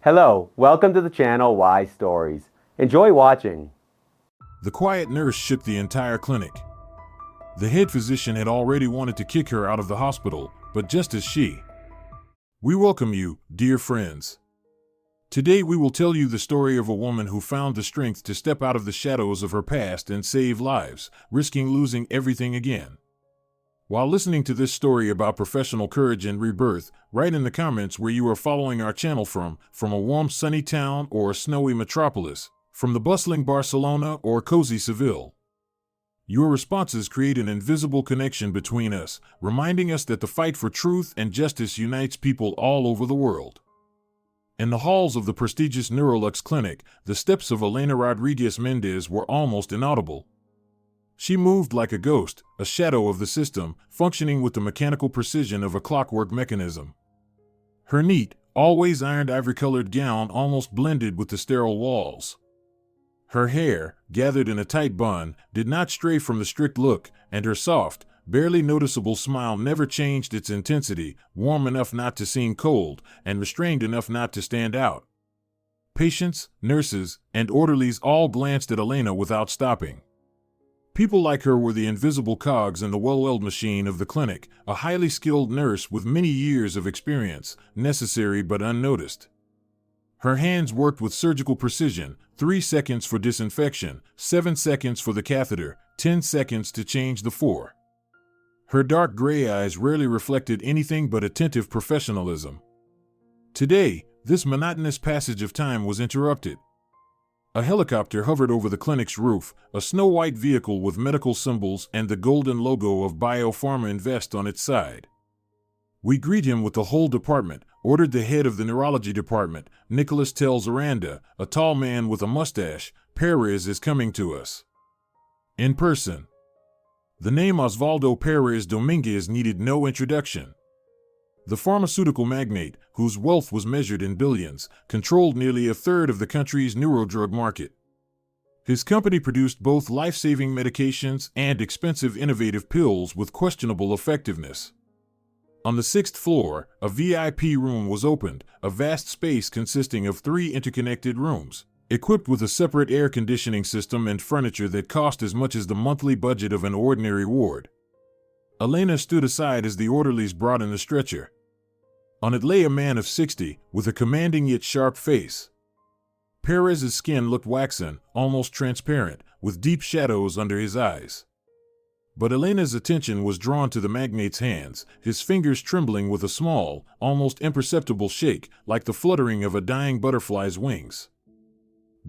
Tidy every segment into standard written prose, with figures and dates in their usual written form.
Hello, welcome to the channel Y Stories. Enjoy watching. The quiet nurse shook the entire clinic. The head physician had already wanted to kick her out of the hospital, but just as we welcome you, dear friends. Today we will tell you the story of a woman who found the strength to step out of the shadows of her past and save lives, risking losing everything again. While listening to this story about professional courage and rebirth, write in the comments where you are following our channel from a warm sunny town or a snowy metropolis, from the bustling Barcelona or cozy Seville. Your responses create an invisible connection between us, reminding us that the fight for truth and justice unites people all over the world. In the halls of the prestigious Neurolux Clinic, the steps of Elena Rodriguez Mendez were almost inaudible. She moved like a ghost, a shadow of the system, functioning with the mechanical precision of a clockwork mechanism. Her neat, always ironed ivory-colored gown almost blended with the sterile walls. Her hair, gathered in a tight bun, did not stray from the strict look, and her soft, barely noticeable smile never changed its intensity, warm enough not to seem cold, and restrained enough not to stand out. Patients, nurses, and orderlies all glanced at Elena without stopping. People like her were the invisible cogs in the well-oiled machine of the clinic, a highly skilled nurse with many years of experience, necessary but unnoticed. Her hands worked with surgical precision, 3 seconds for disinfection, 7 seconds for the catheter, 10 seconds to change the 4. Her dark gray eyes rarely reflected anything but attentive professionalism. Today, this monotonous passage of time was interrupted. A helicopter hovered over the clinic's roof, a snow-white vehicle with medical symbols and the golden logo of Biopharma Invest on its side. "We greet him with the whole department," ordered the head of the neurology department, Nicholas tells Aranda, a tall man with a mustache. "Perez is coming to us in person." The name Osvaldo Perez Dominguez needed no introduction. The pharmaceutical magnate, whose wealth was measured in billions, controlled nearly a third of the country's neurodrug market. His company produced both life-saving medications and expensive innovative pills with questionable effectiveness. On the 6th floor, a VIP room was opened, a vast space consisting of 3 interconnected rooms, equipped with a separate air conditioning system and furniture that cost as much as the monthly budget of an ordinary ward. Elena stood aside as the orderlies brought in the stretcher. On it lay a man of 60, with a commanding yet sharp face. Perez's skin looked waxen, almost transparent, with deep shadows under his eyes. But Elena's attention was drawn to the magnate's hands, his fingers trembling with a small, almost imperceptible shake, like the fluttering of a dying butterfly's wings.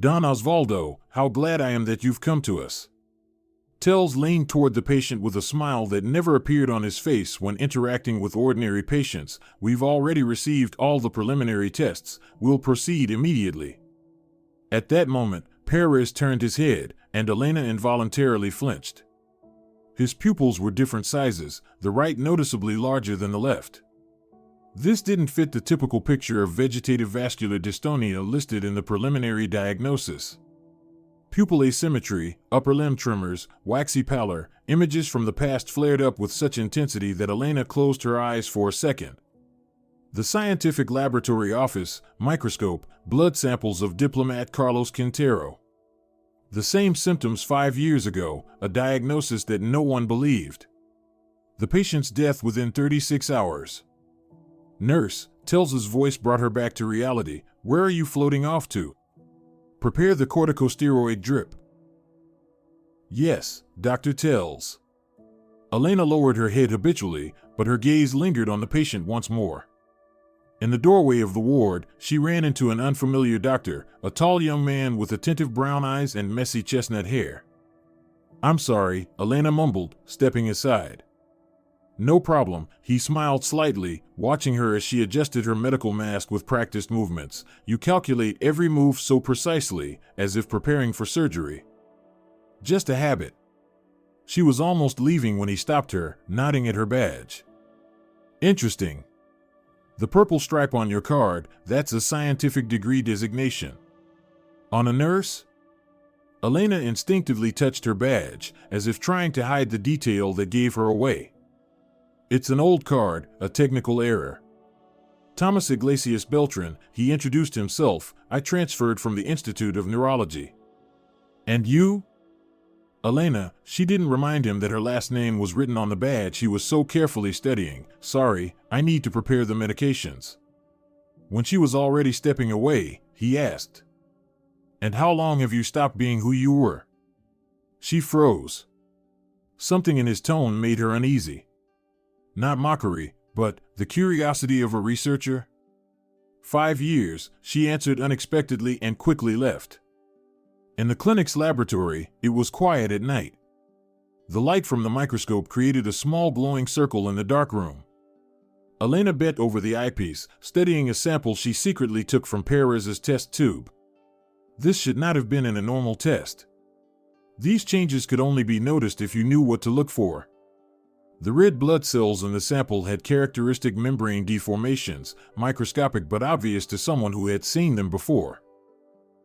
"Don Osvaldo, how glad I am that you've come to us." Tells leaned toward the patient with a smile that never appeared on his face when interacting with ordinary patients. "We've already received all the preliminary tests. We'll proceed immediately." At that moment, Perez turned his head, and Elena involuntarily flinched. His pupils were different sizes, the right noticeably larger than the left. This didn't fit the typical picture of vegetative vascular dystonia listed in the preliminary diagnosis. Pupil asymmetry, upper limb tremors, waxy pallor, images from the past flared up with such intensity that Elena closed her eyes for a second. The scientific laboratory office, microscope, blood samples of diplomat Carlos Quintero. The same symptoms 5 years ago, a diagnosis that no one believed. The patient's death within 36 hours. "Nurse," Tells's voice brought her back to reality. "Where are you floating off to?" "Prepare the corticosteroid drip." "Yes, Dr. Tells." Elena lowered her head habitually, but her gaze lingered on the patient once more. In the doorway of the ward, she ran into an unfamiliar doctor, a tall young man with attentive brown eyes and messy chestnut hair. "I'm sorry," Elena mumbled, stepping aside. "No problem," he smiled slightly, watching her as she adjusted her medical mask with practiced movements. "You calculate every move so precisely, as if preparing for surgery." "Just a habit." She was almost leaving when he stopped her, nodding at her badge. "Interesting. The purple stripe on your card, that's a scientific degree designation." "On a nurse?" Elena instinctively touched her badge, as if trying to hide the detail that gave her away. "It's an old card, a technical error." Thomas Iglesias Beltran, he introduced himself. I transferred from the Institute of Neurology. And you? Elena, she didn't remind him that her last name was written on the badge he was so carefully studying. Sorry, I need to prepare the medications. When she was already stepping away, he asked, And how long have you stopped being who you were? She froze. Something in his tone made her uneasy. Not mockery, but the curiosity of a researcher. 5 years, she answered unexpectedly and quickly left. In the clinic's laboratory, it was quiet at night. The light from the microscope created a small glowing circle in the dark room. Elena bent over the eyepiece, studying a sample she secretly took from Perez's test tube. This should not have been in a normal test. These changes could only be noticed if you knew what to look for. The red blood cells in the sample had characteristic membrane deformations, microscopic but obvious to someone who had seen them before.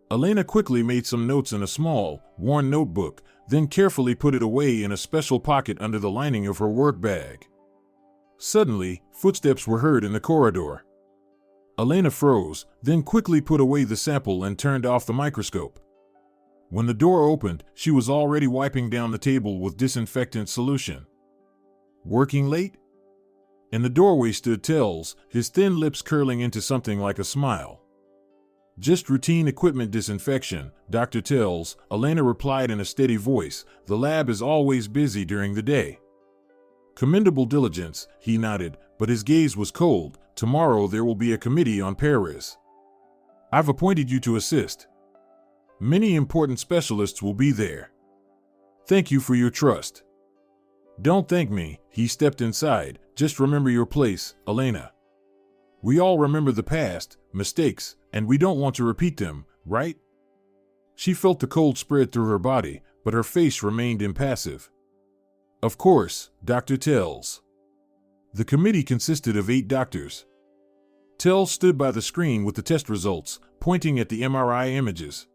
Elena quickly made some notes in a small, worn notebook, then carefully put it away in a special pocket under the lining of her work bag. Suddenly, footsteps were heard in the corridor. Elena froze, then quickly put away the sample and turned off the microscope. When the door opened, she was already wiping down the table with disinfectant solution. Working late? In the doorway stood Tells, his thin lips curling into something like a smile. Just routine equipment disinfection, Dr. Tells, Elena replied in a steady voice. The lab is always busy during the day. Commendable diligence, he nodded, but his gaze was cold. Tomorrow there will be a committee on Perez. I've appointed you to assist. Many important specialists will be there. Thank you for your trust. Don't thank me, he stepped inside. Just remember your place, Elena. We all remember the past, mistakes, and we don't want to repeat them, right? She felt the cold spread through her body, but her face remained impassive. Of course, Dr. Tells. The committee consisted of 8 doctors. Tells stood by the screen with the test results, pointing at the MRI images.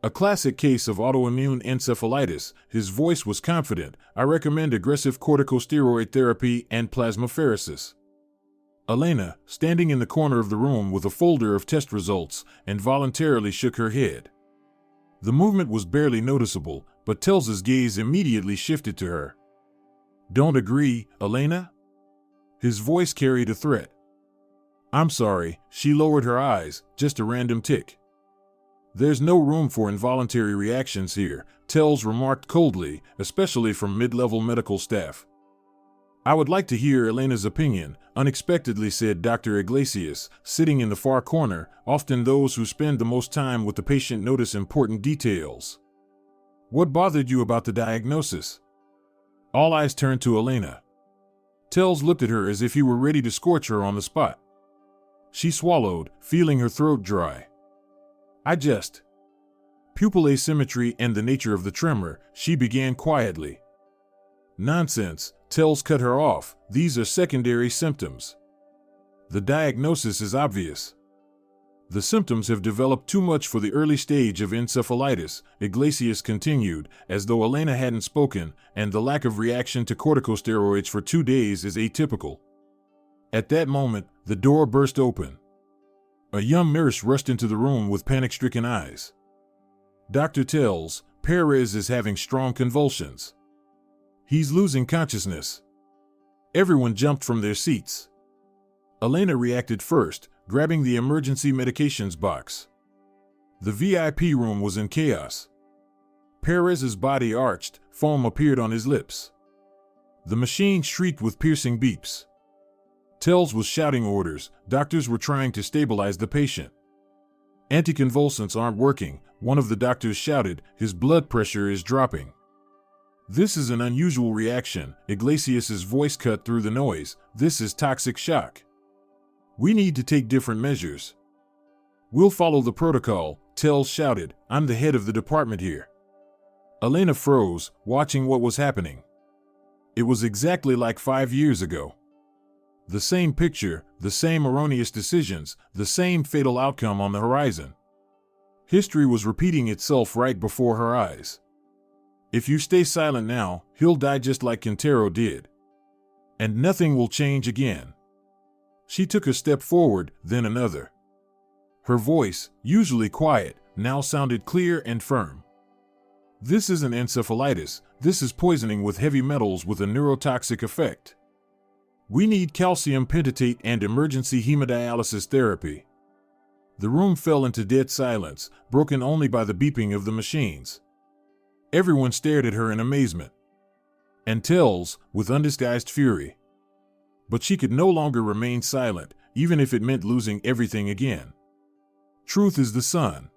A classic case of autoimmune encephalitis, his voice was confident. I recommend aggressive corticosteroid therapy and plasmapheresis. Elena, standing in the corner of the room with a folder of test results, involuntarily shook her head. The movement was barely noticeable, but Tells's gaze immediately shifted to her. Don't agree, Elena? His voice carried a threat. I'm sorry, she lowered her eyes, just a random tick. There's no room for involuntary reactions here, Tells remarked coldly, especially from mid-level medical staff. I would like to hear Elena's opinion, unexpectedly said Dr. Iglesias, sitting in the far corner. Often those who spend the most time with the patient notice important details. What bothered you about the diagnosis? All eyes turned to Elena. Tells looked at her as if he were ready to scorch her on the spot. She swallowed, feeling her throat dry. Pupil asymmetry and the nature of the tremor, she began quietly. Nonsense, Tells cut her off, these are secondary symptoms. The diagnosis is obvious. The symptoms have developed too much for the early stage of encephalitis, Iglesias continued, as though Elena hadn't spoken, and the lack of reaction to corticosteroids for 2 days is atypical. At that moment, the door burst open. A young nurse rushed into the room with panic-stricken eyes. Dr. Tells, Perez is having strong convulsions. He's losing consciousness. Everyone jumped from their seats. Elena reacted first, grabbing the emergency medications box. The VIP room was in chaos. Perez's body arched, foam appeared on his lips. The machine shrieked with piercing beeps. Tells was shouting orders. Doctors were trying to stabilize the patient. Anticonvulsants aren't working, one of the doctors shouted. His blood pressure is dropping. This is an unusual reaction, Iglesias's voice cut through the noise. This is toxic shock. We need to take different measures. We'll follow the protocol, Tells shouted. I'm the head of the department here. Elena froze, watching what was happening. It was exactly like 5 years ago. The same picture, the same erroneous decisions, the same fatal outcome on the horizon. History was repeating itself right before her eyes. If you stay silent now, he'll die just like Quintero did. And nothing will change again. She took a step forward, then another. Her voice, usually quiet, now sounded clear and firm. This isn't encephalitis, this is poisoning with heavy metals with a neurotoxic effect. We need calcium pentate and emergency hemodialysis therapy. The room fell into dead silence, broken only by the beeping of the machines. Everyone stared at her in amazement. And Tells, with undisguised fury. But she could no longer remain silent, even if it meant losing everything again. Truth is the sun.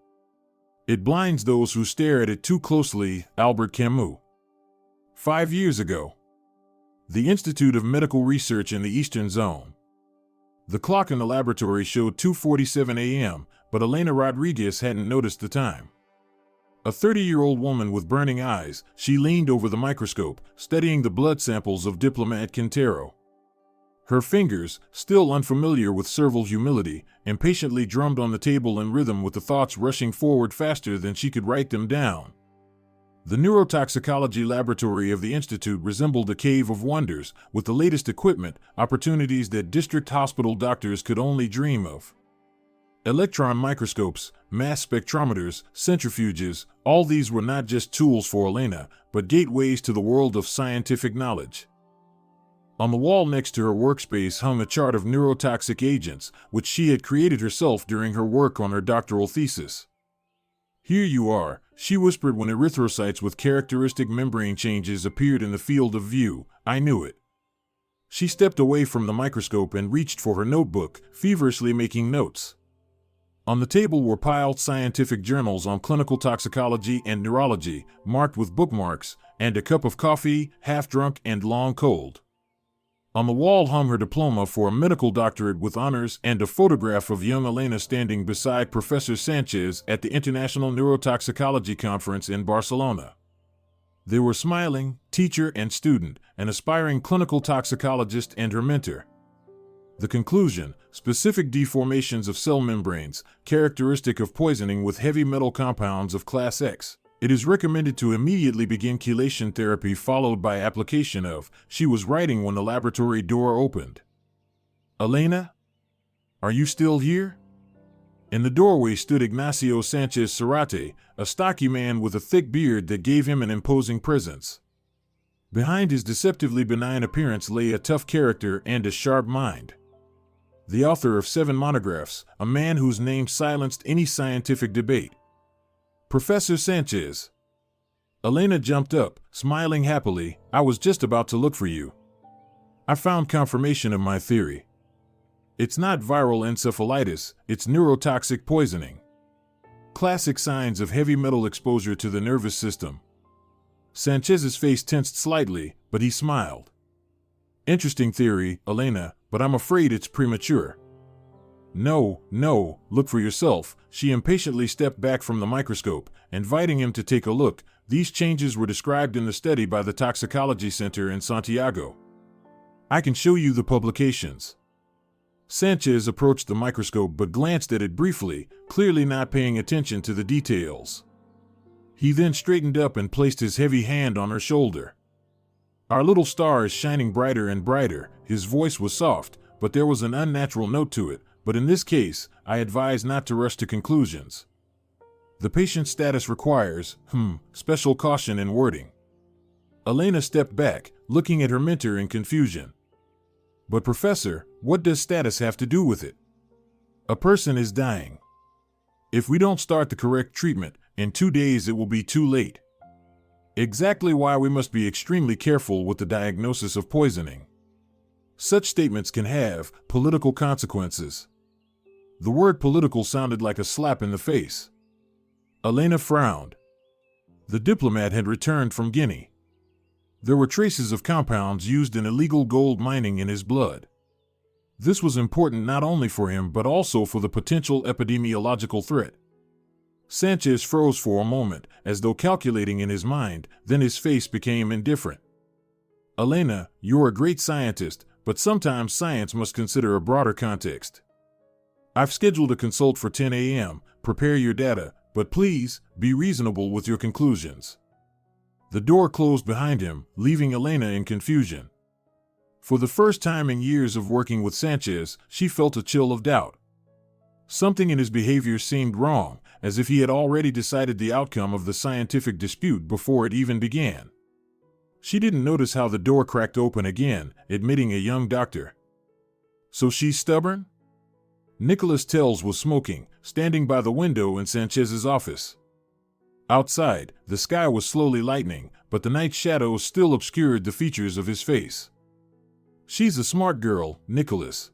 It blinds those who stare at it too closely, Albert Camus. 5 years ago. The Institute of Medical Research in the Eastern Zone. The clock in the laboratory showed 2:47 a.m., but Elena Rodriguez hadn't noticed the time. A 30-year-old woman with burning eyes, she leaned over the microscope, studying the blood samples of Diplomat Quintero. Her fingers, still unfamiliar with servile humility, impatiently drummed on the table in rhythm with the thoughts rushing forward faster than she could write them down. The neurotoxicology laboratory of the Institute resembled a cave of wonders, with the latest equipment, opportunities that district hospital doctors could only dream of. Electron microscopes, mass spectrometers, centrifuges, all these were not just tools for Elena, but gateways to the world of scientific knowledge. On the wall next to her workspace hung a chart of neurotoxic agents, which she had created herself during her work on her doctoral thesis. "Here you are," she whispered when erythrocytes with characteristic membrane changes appeared in the field of view. "I knew it." She stepped away from the microscope and reached for her notebook, feverishly making notes. On the table were piled scientific journals on clinical toxicology and neurology, marked with bookmarks, and a cup of coffee, half drunk and long cold. On the wall hung her diploma for a medical doctorate with honors and a photograph of young Elena standing beside Professor Sanchez at the International Neurotoxicology Conference in Barcelona. They were smiling, teacher and student, an aspiring clinical toxicologist and her mentor. The conclusion: specific deformations of cell membranes, characteristic of poisoning with heavy metal compounds of class X. It is recommended to immediately begin chelation therapy followed by application of. She was writing when the laboratory door opened. "Elena? Are you still here?" In the doorway stood Ignacio Sanchez Cerate, a stocky man with a thick beard that gave him an imposing presence. Behind his deceptively benign appearance lay a tough character and a sharp mind. The author of 7 monographs, a man whose name silenced any scientific debate. "Professor Sanchez." Elena jumped up, smiling happily. "I was just about to look for you. I found confirmation of my theory. It's not viral encephalitis, it's neurotoxic poisoning. Classic signs of heavy metal exposure to the nervous system." Sanchez's face tensed slightly, but he smiled. "Interesting theory, Elena, but I'm afraid it's premature." No, look for yourself." She impatiently stepped back from the microscope, inviting him to take a look. These changes were described in the study by the Toxicology Center in Santiago. "I can show you the publications." Sanchez approached the microscope but glanced at it briefly, clearly not paying attention to the details. He then straightened up and placed his heavy hand on her shoulder. "Our little star is shining brighter and brighter." His voice was soft, but there was an unnatural note to it. "But in this case, I advise not to rush to conclusions. The patient's status requires, special caution in wording." Elena stepped back, looking at her mentor in confusion. "But Professor, what does status have to do with it? A person is dying. If we don't start the correct treatment, in 2 days it will be too late. Exactly why we must be extremely careful with the diagnosis of poisoning. Such statements can have political consequences." The word political sounded like a slap in the face. Elena frowned. The diplomat had returned from Guinea. There were traces of compounds used in illegal gold mining in his blood. This was important not only for him but also for the potential epidemiological threat. Sanchez froze for a moment, as though calculating in his mind, then his face became indifferent. "Elena, you're a great scientist, but sometimes science must consider a broader context. I've scheduled a consult for 10 a.m. Prepare your data, but please, be reasonable with your conclusions." The door closed behind him, leaving Elena in confusion. For the first time in years of working with Sanchez, she felt a chill of doubt. Something in his behavior seemed wrong, as if he had already decided the outcome of the scientific dispute before it even began. She didn't notice how the door cracked open again, admitting a young doctor. So she's stubborn? Nicholas Tells was smoking, standing by the window in Sanchez's office. Outside, the sky was slowly lightening, but the night shadows still obscured the features of his face. She's a smart girl, Nicholas.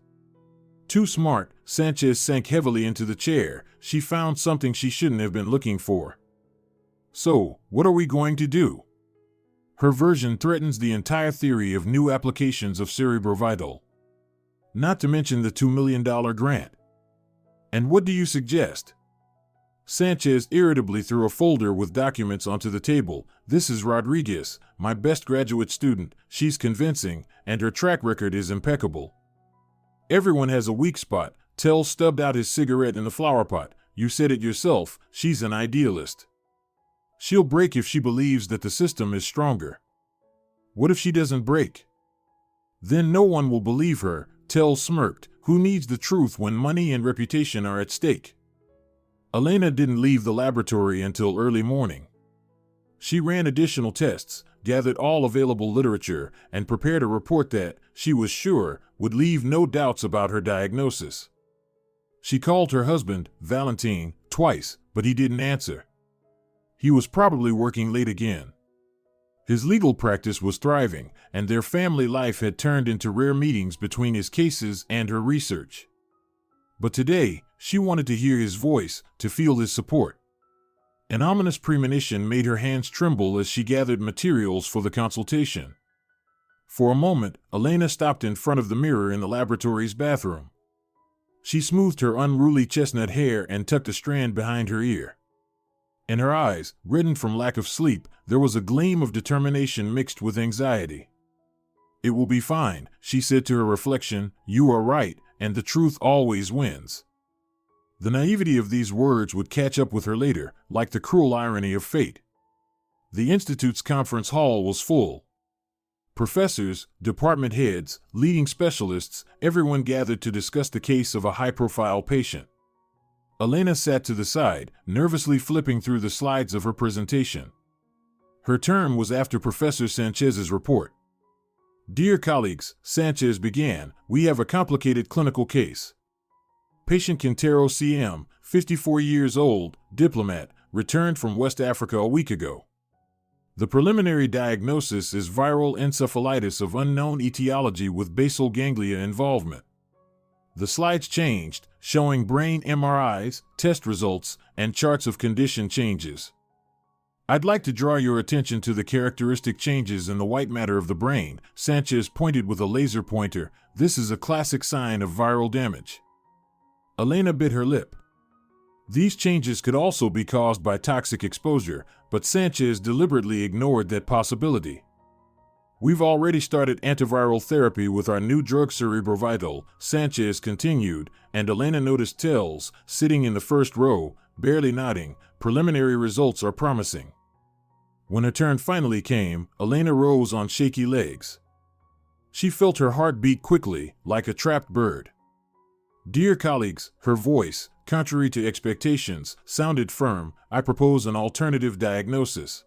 Too smart. Sanchez sank heavily into the chair. She found something she shouldn't have been looking for. So, what are we going to do? Her version threatens the entire theory of new applications of Cerebrovital. Not to mention the $2 million grant. And what do you suggest? Sanchez irritably threw a folder with documents onto the table. This is Rodriguez, my best graduate student. She's convincing, and her track record is impeccable. Everyone has a weak spot. Tell stubbed out his cigarette in the flower pot. You said it yourself, she's an idealist. She'll break if she believes that the system is stronger. What if she doesn't break? Then no one will believe her, Tell smirked. Who needs the truth when money and reputation are at stake? Elena didn't leave the laboratory until early morning. She ran additional tests, gathered all available literature, and prepared a report that, she was sure, would leave no doubts about her diagnosis. She called her husband, Valentin, twice, but he didn't answer. He was probably working late again. His legal practice was thriving, and their family life had turned into rare meetings between his cases and her research. But today, she wanted to hear his voice, to feel his support. An ominous premonition made her hands tremble as she gathered materials for the consultation. For a moment, Elena stopped in front of the mirror in the laboratory's bathroom. She smoothed her unruly chestnut hair and tucked a strand behind her ear. In her eyes, reddened from lack of sleep, there was a gleam of determination mixed with anxiety. It will be fine, she said to her reflection. You are right, and the truth always wins. The naivety of these words would catch up with her later, like the cruel irony of fate. The Institute's conference hall was full. Professors, department heads, leading specialists, everyone gathered to discuss the case of a high-profile patient. Elena sat to the side, nervously flipping through the slides of her presentation. Her turn was after Professor Sanchez's report. Dear colleagues, Sanchez began, we have a complicated clinical case. Patient Quintero CM, 54 years old, diplomat, returned from West Africa a week ago. The preliminary diagnosis is viral encephalitis of unknown etiology with basal ganglia involvement. The slides changed, showing brain MRIs, test results, and charts of condition changes. I'd like to draw your attention to the characteristic changes in the white matter of the brain. Sanchez pointed with a laser pointer. This is a classic sign of viral damage. Elena bit her lip. These changes could also be caused by toxic exposure, but Sanchez deliberately ignored that possibility. We've already started antiviral therapy with our new drug Cerebrovital, Sanchez continued, and Elena noticed Tells, sitting in the first row, barely nodding. Preliminary results are promising. When her turn finally came, Elena rose on shaky legs. She felt her heart beat quickly, like a trapped bird. Dear colleagues, her voice, contrary to expectations, sounded firm. I propose an alternative diagnosis.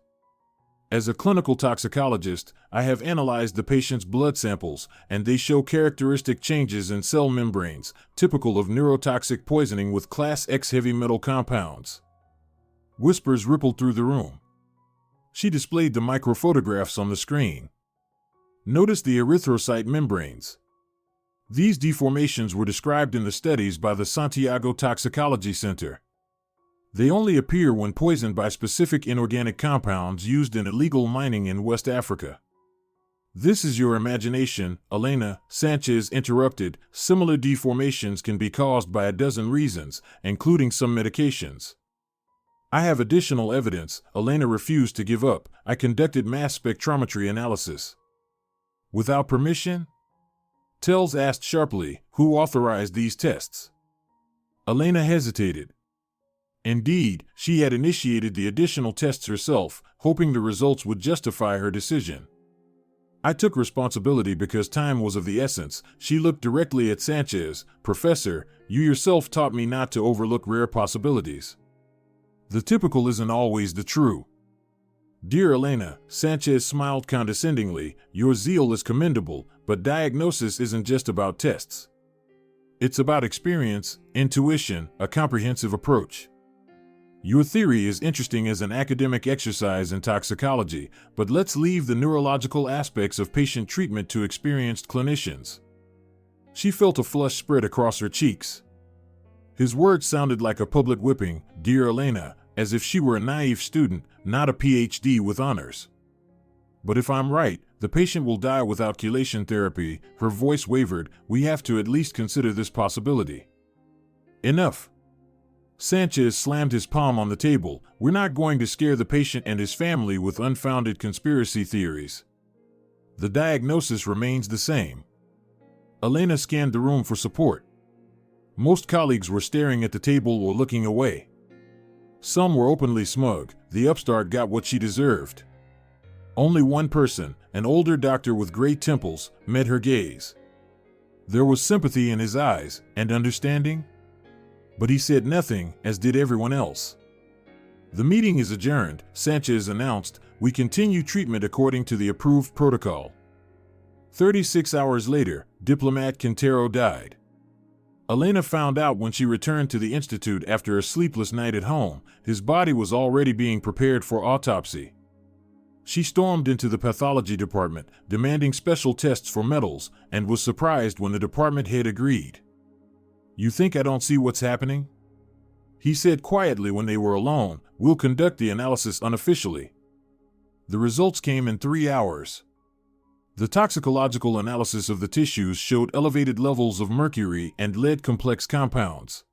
As a clinical toxicologist, I have analyzed the patient's blood samples, and they show characteristic changes in cell membranes, typical of neurotoxic poisoning with Class X heavy metal compounds. Whispers rippled through the room. She displayed the microphotographs on the screen. Notice the erythrocyte membranes. These deformations were described in the studies by the Santiago Toxicology Center. They only appear when poisoned by specific inorganic compounds used in illegal mining in West Africa. This is your imagination, Elena, Sanchez interrupted. Similar deformations can be caused by a dozen reasons, including some medications. I have additional evidence. Elena refused to give up. I conducted mass spectrometry analysis. Without permission? Tells asked sharply, who authorized these tests? Elena hesitated. Indeed, she had initiated the additional tests herself, hoping the results would justify her decision. I took responsibility because time was of the essence. She looked directly at Sanchez. Professor, you yourself taught me not to overlook rare possibilities. The typical isn't always the true. Dear Elena, Sanchez smiled condescendingly, your zeal is commendable, but diagnosis isn't just about tests. It's about experience, intuition, a comprehensive approach. Your theory is interesting as an academic exercise in toxicology, but let's leave the neurological aspects of patient treatment to experienced clinicians. She felt a flush spread across her cheeks. His words sounded like a public whipping, dear Elena, as if she were a naive student, not a PhD with honors. But if I'm right, the patient will die without chelation therapy. Her voice wavered. We have to at least consider this possibility. Enough. Sanchez slammed his palm on the table. We're not going to scare the patient and his family with unfounded conspiracy theories. The diagnosis remains the same. Elena scanned the room for support. Most colleagues were staring at the table or looking away. Some were openly smug. The upstart got what she deserved. Only one person, an older doctor with gray temples, met her gaze. There was sympathy in his eyes, and understanding. But he said nothing, as did everyone else. The meeting is adjourned, Sanchez announced. We continue treatment according to the approved protocol. 36 hours later, Diplomat Quintero died. Elena found out when she returned to the institute after a sleepless night at home. His body was already being prepared for autopsy. She stormed into the pathology department, demanding special tests for metals, and was surprised when the department head agreed. You think I don't see what's happening? He said quietly when they were alone. We'll conduct the analysis unofficially. The results came in 3 hours. The toxicological analysis of the tissues showed elevated levels of mercury and lead complex compounds.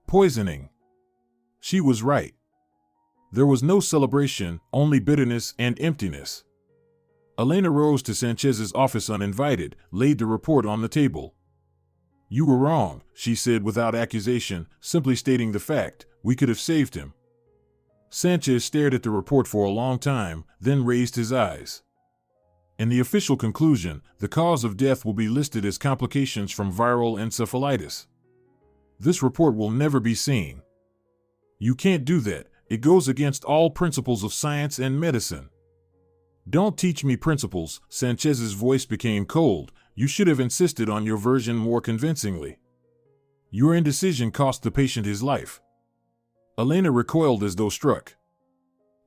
Poisoning. She was right. There was no celebration, only bitterness and emptiness. Elena rose to Sanchez's office uninvited, laid the report on the table. You were wrong, she said without accusation, simply stating the fact. We could have saved him. Sanchez stared at the report for a long time, then raised his eyes. In the official conclusion, the cause of death will be listed as complications from viral encephalitis. This report will never be seen. You can't do that. It goes against all principles of science and medicine. Don't teach me principles. Sanchez's voice became cold. You should have insisted on your version more convincingly. Your indecision cost the patient his life. Elena recoiled as though struck.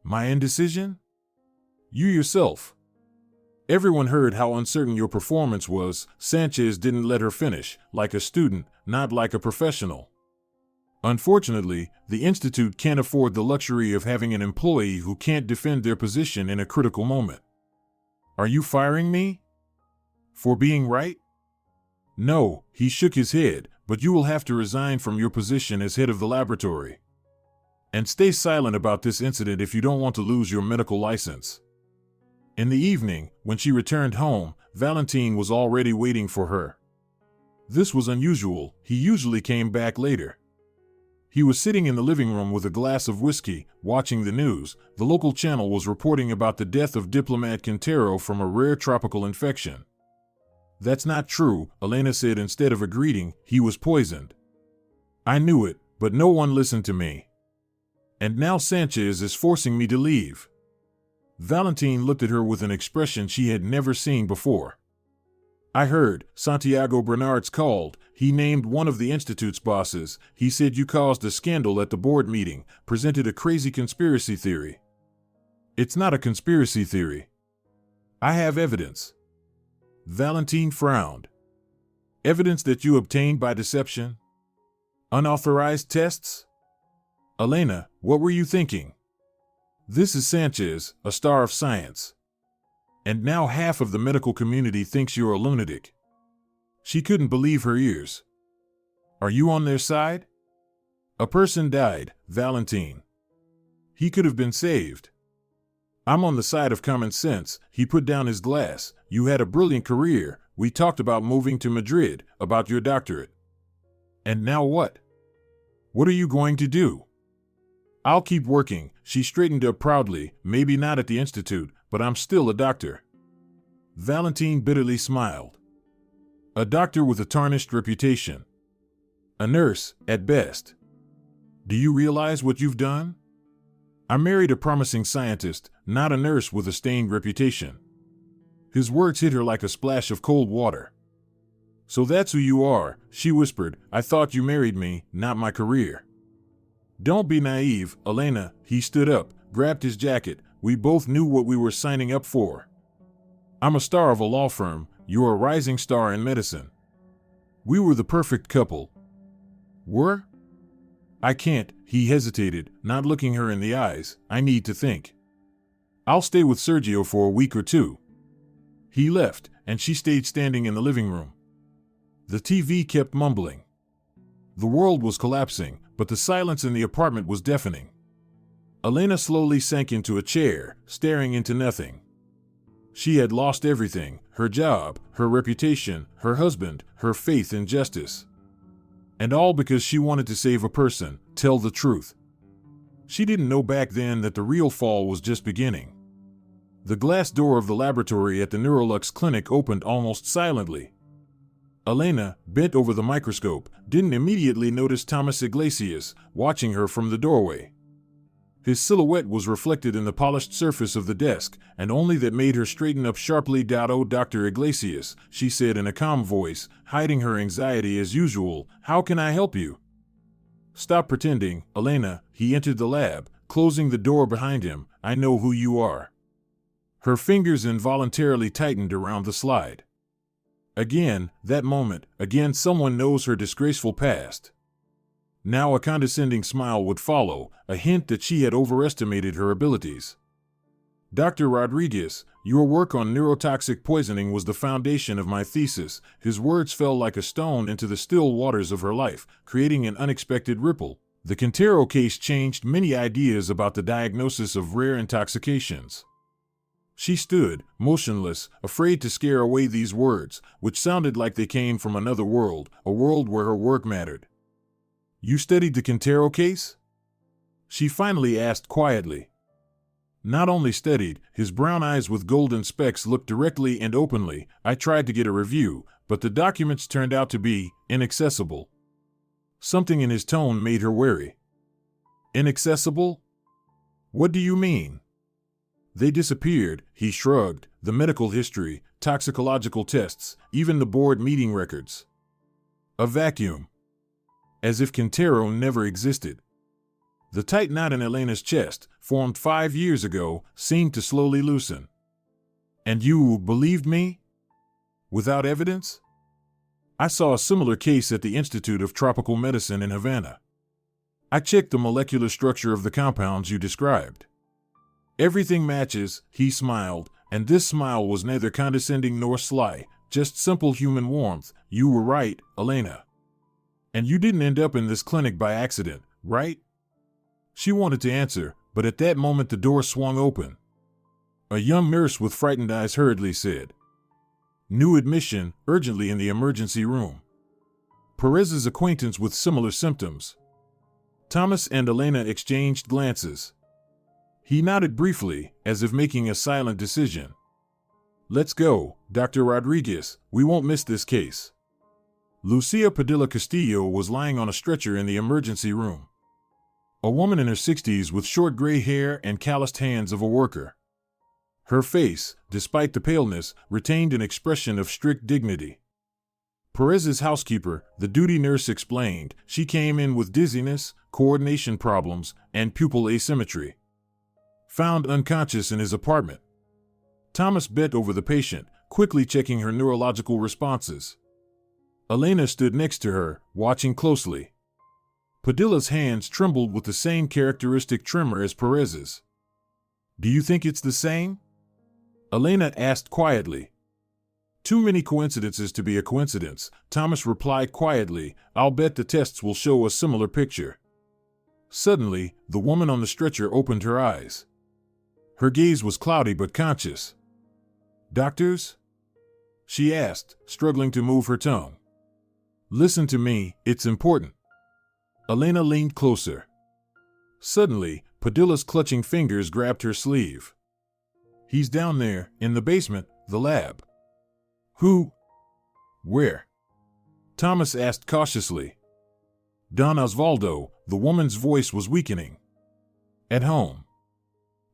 My indecision? You yourself. Everyone heard how uncertain your performance was. Sanchez didn't let her finish, like a student, not like a professional. Unfortunately, the institute can't afford the luxury of having an employee who can't defend their position in a critical moment. Are you firing me? For being right? No, he shook his head, but you will have to resign from your position as head of the laboratory. And stay silent about this incident if you don't want to lose your medical license. In the evening, when she returned home, Valentin was already waiting for her. This was unusual. He usually came back later. He was sitting in the living room with a glass of whiskey, watching the news. The local channel was reporting about the death of Diplomat Quintero from a rare tropical infection. That's not true, Elena said instead of a greeting. He was poisoned. I knew it, but no one listened to me. And now Sanchez is forcing me to leave. Valentin looked at her with an expression she had never seen before. I heard, Santiago Bernardes called. He named one of the institute's bosses. He said you caused a scandal at the board meeting, presented a crazy conspiracy theory. It's not a conspiracy theory. I have evidence. Valentin frowned. Evidence that you obtained by deception? Unauthorized tests? Elena, what were you thinking? This is Sanchez, a star of science. And now half of the medical community thinks you're a lunatic. She couldn't believe her ears. Are you on their side? A person died, Valentin. He could have been saved. I'm on the side of common sense. He put down his glass. You had a brilliant career. We talked about moving to Madrid, about your doctorate. And now what? What are you going to do? I'll keep working. She straightened up proudly. Maybe not at the institute, but I'm still a doctor. Valentine bitterly smiled. A doctor with a tarnished reputation. A nurse, at best. Do you realize what you've done? I married a promising scientist, not a nurse with a stained reputation. His words hit her like a splash of cold water. So that's who you are, she whispered. I thought you married me, not my career. Don't be naive, Elena. He stood up, grabbed his jacket. We both knew what we were signing up for. I'm a star of a law firm. You're a rising star in medicine. We were the perfect couple. Were? I can't, he hesitated, not looking her in the eyes. I need to think. I'll stay with Sergio for a week or two. He left, and she stayed standing in the living room. The TV kept mumbling. The world was collapsing, but the silence in the apartment was deafening. Elena slowly sank into a chair, staring into nothing. She had lost everything: her job, her reputation, her husband, her faith in justice. And all because she wanted to save a person, tell the truth. She didn't know back then that the real fall was just beginning. The glass door of the laboratory at the Neurolux clinic opened almost silently. Elena, bent over the microscope, didn't immediately notice Thomas Iglesias, watching her from the doorway. His silhouette was reflected in the polished surface of the desk, and only that made her straighten up sharply. "Oh, Dr. Iglesias," she said in a calm voice, hiding her anxiety as usual. "How can I help you?" "Stop pretending, Elena." He entered the lab, closing the door behind him. "I know who you are." Her fingers involuntarily tightened around the slide. Again, that moment, again someone knows her disgraceful past. Now a condescending smile would follow, a hint that she had overestimated her abilities. "Dr. Rodriguez, your work on neurotoxic poisoning was the foundation of my thesis." His words fell like a stone into the still waters of her life, creating an unexpected ripple. The Quintero case changed many ideas about the diagnosis of rare intoxications. She stood, motionless, afraid to scare away these words, which sounded like they came from another world, a world where her work mattered. "You studied the Quintero case?" she finally asked quietly. "Not only studied," his brown eyes with golden specks looked directly and openly. "I tried to get a review, but the documents turned out to be inaccessible." Something in his tone made her wary. "Inaccessible? What do you mean?" "They disappeared," he shrugged. "The medical history, toxicological tests, even the board meeting records. A vacuum. As if Quintero never existed." The tight knot in Elena's chest, formed 5 years ago, seemed to slowly loosen. "And you believed me? Without evidence?" "I saw a similar case at the Institute of Tropical Medicine in Havana. I checked the molecular structure of the compounds you described. Everything matches," he smiled, and this smile was neither condescending nor sly, just simple human warmth. "You were right, Elena. And you didn't end up in this clinic by accident, right?" She wanted to answer, but at that moment the door swung open. A young nurse with frightened eyes hurriedly said, "New admission, urgently in the emergency room." Perez's acquaintance with similar symptoms. Thomas and Elena exchanged glances. He nodded briefly, as if making a silent decision. "Let's go, Dr. Rodriguez, we won't miss this case." Lucia Padilla Castillo was lying on a stretcher in the emergency room. A woman in her 60s with short gray hair and calloused hands of a worker. Her face, despite the paleness, retained an expression of strict dignity. Perez's housekeeper, the duty nurse, explained. She came in with dizziness, coordination problems, and pupil asymmetry. Found unconscious in his apartment. Thomas bent over the patient, quickly checking her neurological responses. Elena stood next to her, watching closely. Padilla's hands trembled with the same characteristic tremor as Perez's. "Do you think it's the same?" Elena asked quietly. "Too many coincidences to be a coincidence," Thomas replied quietly. "I'll bet the tests will show a similar picture." Suddenly, the woman on the stretcher opened her eyes. Her gaze was cloudy but conscious. "Doctors?" she asked, struggling to move her tongue. "Listen to me, it's important." Elena leaned closer. Suddenly, Padilla's clutching fingers grabbed her sleeve. "He's down there, in the basement, the lab." Who? Where? Thomas asked cautiously. Don Osvaldo, the woman's voice was weakening. At home.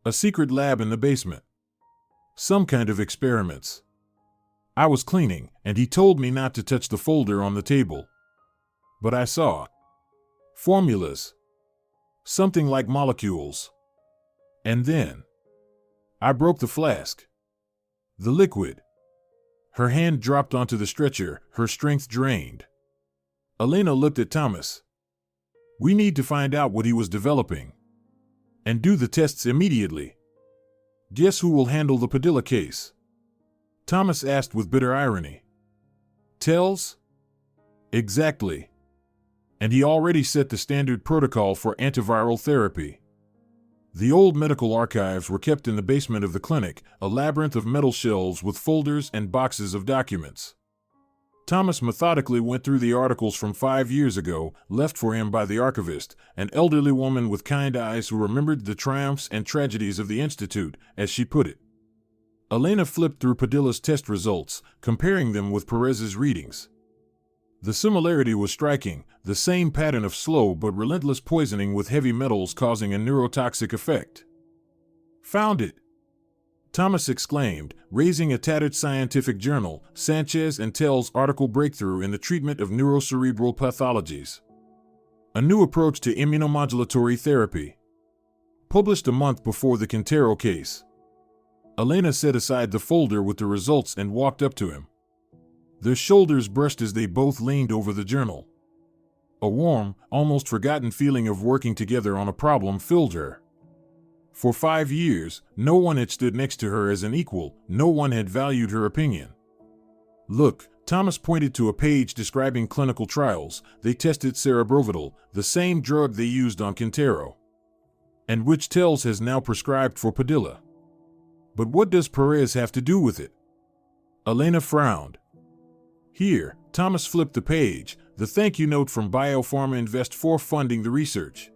A secret lab in the basement. Some kind of experiments. I was cleaning, and he told me not to touch the folder on the table. But I saw formulas. Something like molecules. And then I broke the flask. The liquid. Her hand dropped onto the stretcher, her strength drained. Elena looked at Thomas. We need to find out what he was developing. And do the tests immediately. Guess who will handle the Padilla case? Thomas asked with bitter irony. Tells? Exactly. And he already set the standard protocol for antiviral therapy. The old medical archives were kept in the basement of the clinic, a labyrinth of metal shelves with folders and boxes of documents. Thomas methodically went through the articles from 5 years ago, left for him by the archivist, an elderly woman with kind eyes who remembered the triumphs and tragedies of the Institute, as she put it. Elena flipped through Padilla's test results, comparing them with Perez's readings. The similarity was striking, the same pattern of slow but relentless poisoning with heavy metals causing a neurotoxic effect. Found it! Thomas exclaimed, raising a tattered scientific journal, Sanchez and Tells article breakthrough in the treatment of neurocerebral pathologies. A new approach to immunomodulatory therapy. Published a month before the Quintero case. Elena set aside the folder with the results and walked up to him. Their shoulders brushed as they both leaned over the journal. A warm, almost forgotten feeling of working together on a problem filled her. For 5 years, no one had stood next to her as an equal, no one had valued her opinion. Look, Thomas pointed to a page describing clinical trials. They tested Cerebrovital, the same drug they used on Quintero. And which Tells has now prescribed for Padilla. But what does Perez have to do with it? Elena frowned. Here, Thomas flipped the page, the thank you note from Biopharma Invest for funding the research.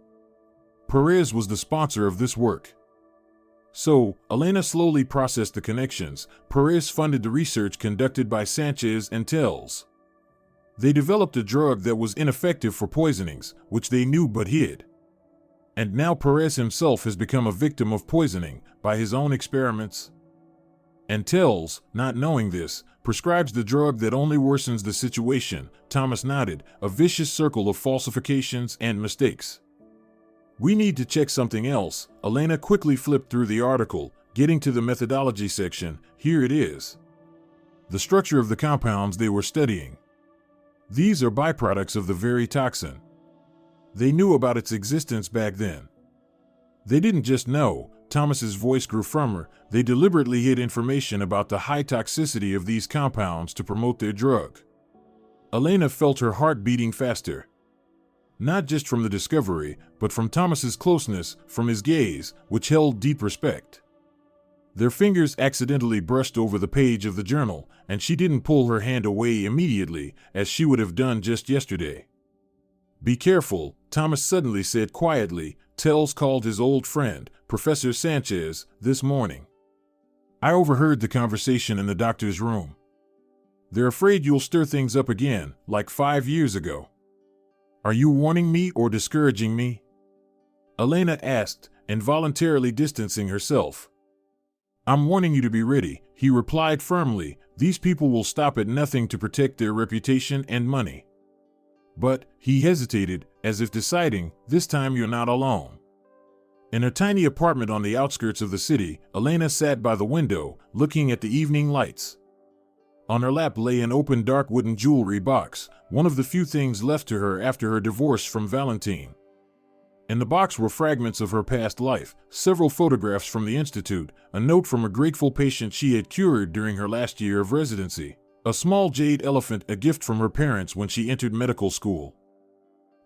Perez was the sponsor of this work. So, Elena slowly processed the connections. Perez funded the research conducted by Sanchez and Tells. They developed a drug that was ineffective for poisonings, which they knew but hid. And now Perez himself has become a victim of poisoning, by his own experiments. And Tells, not knowing this, prescribes the drug that only worsens the situation. Thomas nodded, a vicious circle of falsifications and mistakes. We need to check something else. Elena quickly flipped through the article, getting to the methodology section. Here it is. The structure of the compounds they were studying. These are byproducts of the very toxin. They knew about its existence back then. They didn't just know, Thomas's voice grew firmer, they deliberately hid information about the high toxicity of these compounds to promote their drug. Elena felt her heart beating faster. Not just from the discovery, but from Thomas's closeness, from his gaze, which held deep respect. Their fingers accidentally brushed over the page of the journal, and she didn't pull her hand away immediately, as she would have done just yesterday. Be careful, Thomas suddenly said quietly. Tells called his old friend, Professor Sanchez, this morning. I overheard the conversation in the doctor's room. They're afraid you'll stir things up again, like 5 years ago. Are you warning me or discouraging me? Elena asked, involuntarily distancing herself. I'm warning you to be ready, he replied firmly. These people will stop at nothing to protect their reputation and money. But, he hesitated, as if deciding, this time you're not alone. In her tiny apartment on the outskirts of the city, Elena sat by the window, looking at the evening lights. On her lap lay an open dark wooden jewelry box, one of the few things left to her after her divorce from Valentine. In the box were fragments of her past life, several photographs from the Institute, a note from a grateful patient she had cured during her last year of residency, a small jade elephant, a gift from her parents when she entered medical school.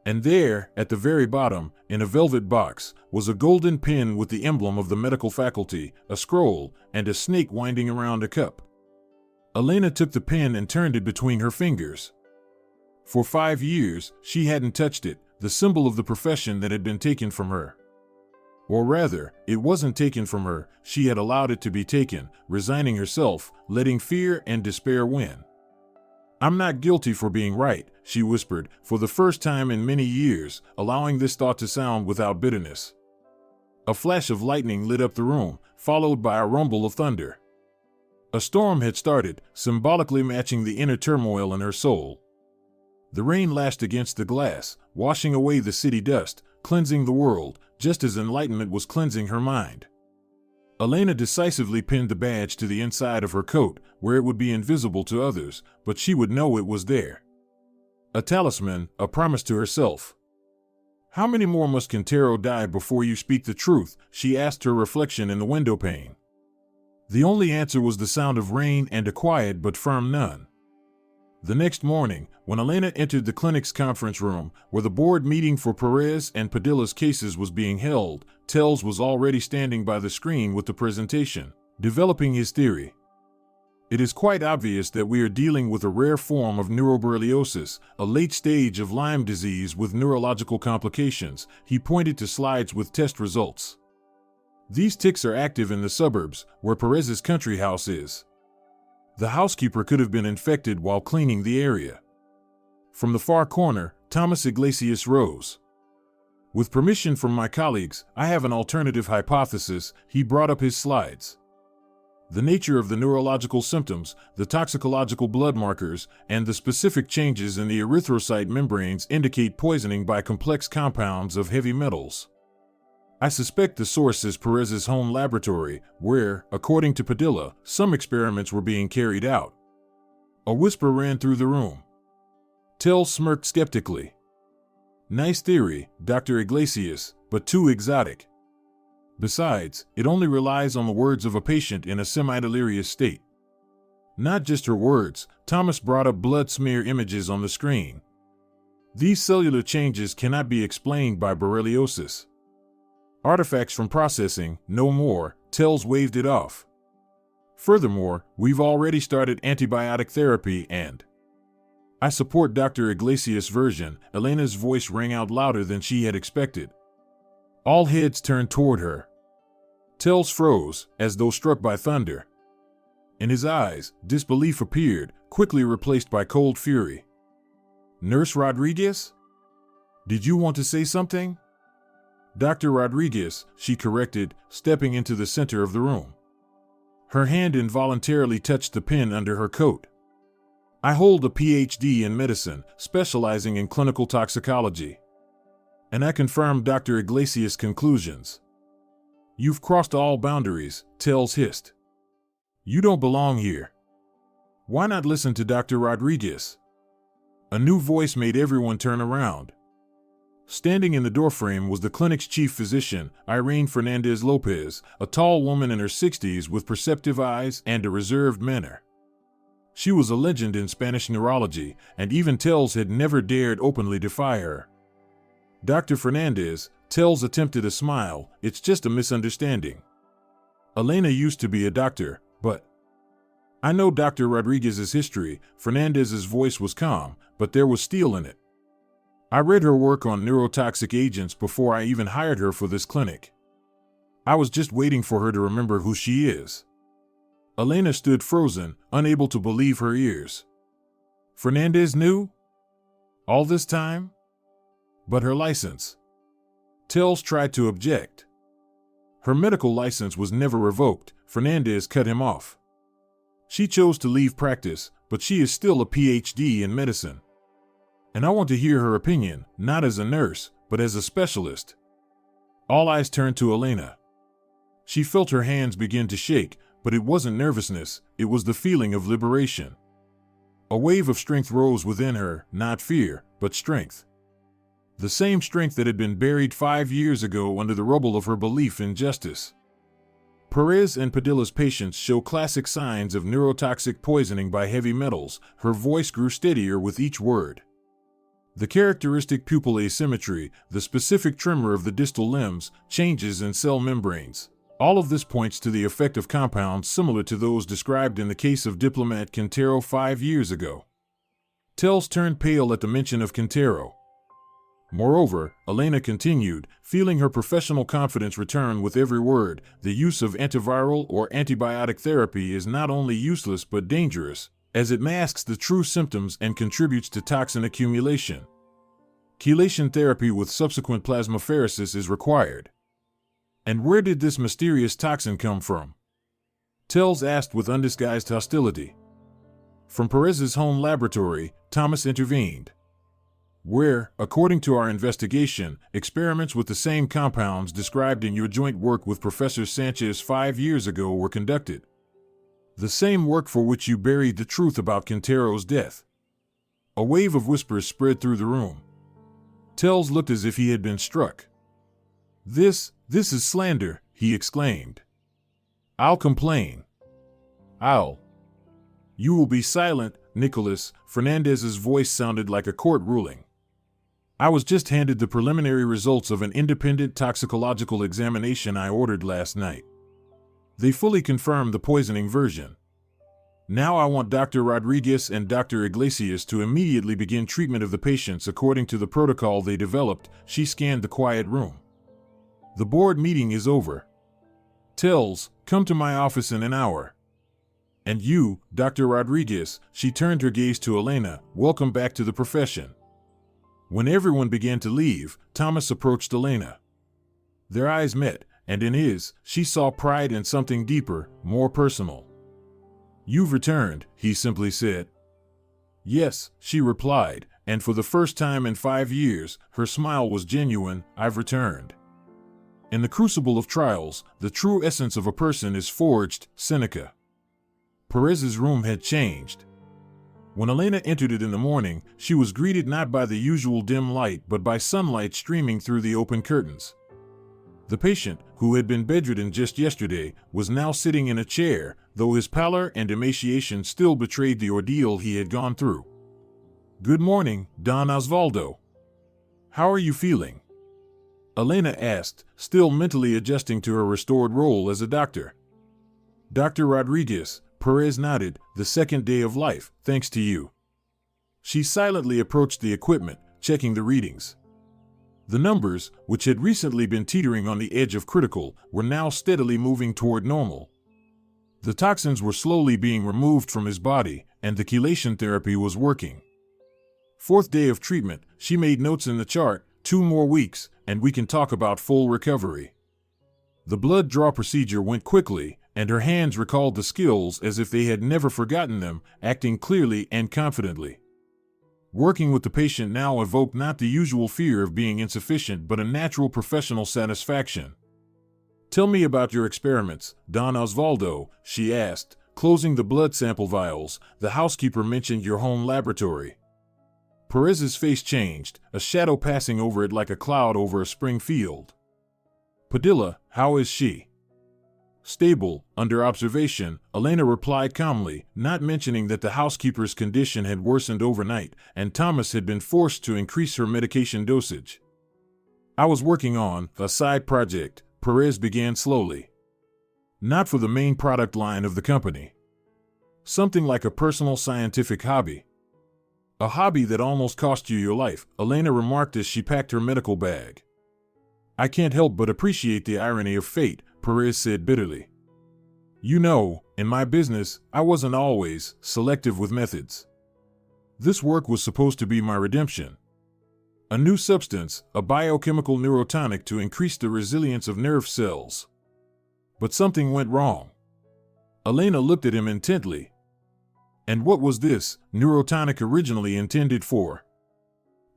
And there, at the very bottom, in a velvet box, was a golden pin with the emblem of the medical faculty, a scroll, and a snake winding around a cup. Elena took the pin and turned it between her fingers. For 5 years, she hadn't touched it, the symbol of the profession that had been taken from her. Or rather, it wasn't taken from her, she had allowed it to be taken, resigning herself, letting fear and despair win. "I'm not guilty for being right," she whispered, for the first time in many years, allowing this thought to sound without bitterness. A flash of lightning lit up the room, followed by a rumble of thunder. A storm had started, symbolically matching the inner turmoil in her soul. The rain lashed against the glass, washing away the city dust, cleansing the world, just as enlightenment was cleansing her mind. Elena decisively pinned the badge to the inside of her coat, where it would be invisible to others, but she would know it was there. A talisman, a promise to herself. "How many more must Quintero die before you speak the truth?" she asked her reflection in the window pane. The only answer was the sound of rain and a quiet but firm none. The next morning, when Elena entered the clinic's conference room, where the board meeting for Perez and Padilla's cases was being held, Tells was already standing by the screen with the presentation, developing his theory. "It is quite obvious that we are dealing with a rare form of neuroborreliosis, a late stage of Lyme disease with neurological complications." He pointed to slides with test results. "These ticks are active in the suburbs, where Perez's country house is. The housekeeper could have been infected while cleaning the area." From the far corner, Thomas Iglesias rose. "With permission from my colleagues, I have an alternative hypothesis." He brought up his slides. "The nature of the neurological symptoms, the toxicological blood markers, and the specific changes in the erythrocyte membranes indicate poisoning by complex compounds of heavy metals. I suspect the source is Perez's home laboratory, where, according to Padilla, some experiments were being carried out." A whisper ran through the room. Tells smirked skeptically. "Nice theory, Dr. Iglesias, but too exotic. Besides, it only relies on the words of a patient in a semi-delirious state." Not just her words, Thomas brought up blood smear images on the screen. "These cellular changes cannot be explained by borreliosis. Artifacts from processing, no more." Tells waved it off. "Furthermore, we've already started antibiotic therapy and—" "I support Dr. Iglesias' version." Elena's voice rang out louder than she had expected. All heads turned toward her. Tells froze, as though struck by thunder. In his eyes, disbelief appeared, quickly replaced by cold fury. "Nurse Rodriguez? Did you want to say something?" "Dr. Rodriguez," she corrected, stepping into the center of the room. Her hand involuntarily touched the pin under her coat. "I hold a PhD in medicine, specializing in clinical toxicology. And I confirm Dr. Iglesias' conclusions." "You've crossed all boundaries," Tells hissed. "You don't belong here. Why not listen to Dr. Rodriguez?" A new voice made everyone turn around. Standing in the doorframe was the clinic's chief physician, Irene Fernandez Lopez, a tall woman in her 60s with perceptive eyes and a reserved manner. She was a legend in Spanish neurology, and even Tells had never dared openly defy her. "Dr. Fernandez," Tells attempted a smile, "it's just a misunderstanding. Elena used to be a doctor, but—" "I know Dr. Rodriguez's history." Fernandez's voice was calm, but there was steel in it. "I read her work on neurotoxic agents before I even hired her for this clinic. I was just waiting for her to remember who she is." Elena stood frozen, unable to believe her ears. Fernandez knew? All this time? But her license? Tells tried to object. Her medical license was never revoked. Fernandez cut him off. "She chose to leave practice, but she is still a PhD in medicine. And I want to hear her opinion, not as a nurse, but as a specialist." All eyes turned to Elena. She felt her hands begin to shake, but it wasn't nervousness, it was the feeling of liberation. A wave of strength rose within her, not fear, but strength. The same strength that had been buried 5 years ago under the rubble of her belief in justice. Perez and Padilla's patients show classic signs of neurotoxic poisoning by heavy metals. Her voice grew steadier with each word. The characteristic pupil asymmetry, the specific tremor of the distal limbs, changes in cell membranes. All of this points to the effect of compounds similar to those described in the case of diplomat Quintero 5 years ago. Tells turned pale at the mention of Quintero. Moreover, Elena continued, feeling her professional confidence return with every word, the use of antiviral or antibiotic therapy is not only useless but dangerous, as it masks the true symptoms and contributes to toxin accumulation. Chelation therapy with subsequent plasmapheresis is required. And where did this mysterious toxin come from? Tells asked with undisguised hostility. From Perez's home laboratory, Thomas intervened. Where, according to our investigation, experiments with the same compounds described in your joint work with Professor Sanchez 5 years ago were conducted. The same work for which you buried the truth about Quintero's death. A wave of whispers spread through the room. Tells looked as if he had been struck. This is slander, he exclaimed. I'll complain. You will be silent, Nicholas. Fernandez's voice sounded like a court ruling. I was just handed the preliminary results of an independent toxicological examination I ordered last night. They fully confirmed the poisoning version. Now I want Dr. Rodriguez and Dr. Iglesias to immediately begin treatment of the patients according to the protocol they developed. She scanned the quiet room. The board meeting is over. Tells, come to my office in an hour. And you, Dr. Rodriguez, she turned her gaze to Elena, welcome back to the profession. When everyone began to leave, Thomas approached Elena. Their eyes met, and in his, she saw pride and something deeper, more personal. You've returned, he simply said. Yes, she replied, and for the first time in 5 years, her smile was genuine. I've returned. In the crucible of trials, the true essence of a person is forged, Seneca. Perez's room had changed. When Elena entered it in the morning, she was greeted not by the usual dim light but by sunlight streaming through the open curtains. The patient, who had been bedridden just yesterday, was now sitting in a chair, though his pallor and emaciation still betrayed the ordeal he had gone through. Good morning, Don Osvaldo. How are you feeling? Elena asked, still mentally adjusting to her restored role as a doctor. Dr. Rodriguez, Perez nodded, the second day of life, thanks to you. She silently approached the equipment, checking the readings. The numbers, which had recently been teetering on the edge of critical, were now steadily moving toward normal. The toxins were slowly being removed from his body, and the chelation therapy was working. 4th day of treatment, she made notes in the chart, 2 more weeks, and we can talk about full recovery. The blood draw procedure went quickly, and her hands recalled the skills as if they had never forgotten them, acting clearly and confidently. Working with the patient now evoked not the usual fear of being insufficient but a natural professional satisfaction. Tell me about your experiments, Don Osvaldo, she asked, closing the blood sample vials. The housekeeper mentioned your home laboratory. Perez's face changed, a shadow passing over it like a cloud over a spring field. Padilla, how is she? Stable, under observation, Elena replied calmly, not mentioning that the housekeeper's condition had worsened overnight, and Thomas had been forced to increase her medication dosage. I was working on a side project, Perez began slowly. Not for the main product line of the company. Something like a personal scientific hobby. A hobby that almost cost you your life, Elena remarked as she packed her medical bag. I can't help but appreciate the irony of fate, Perez said bitterly. You know, in my business, I wasn't always selective with methods. This work was supposed to be my redemption. A new substance, a biochemical neurotonic to increase the resilience of nerve cells. But something went wrong. Elena looked at him intently. And what was this neurotonic originally intended for?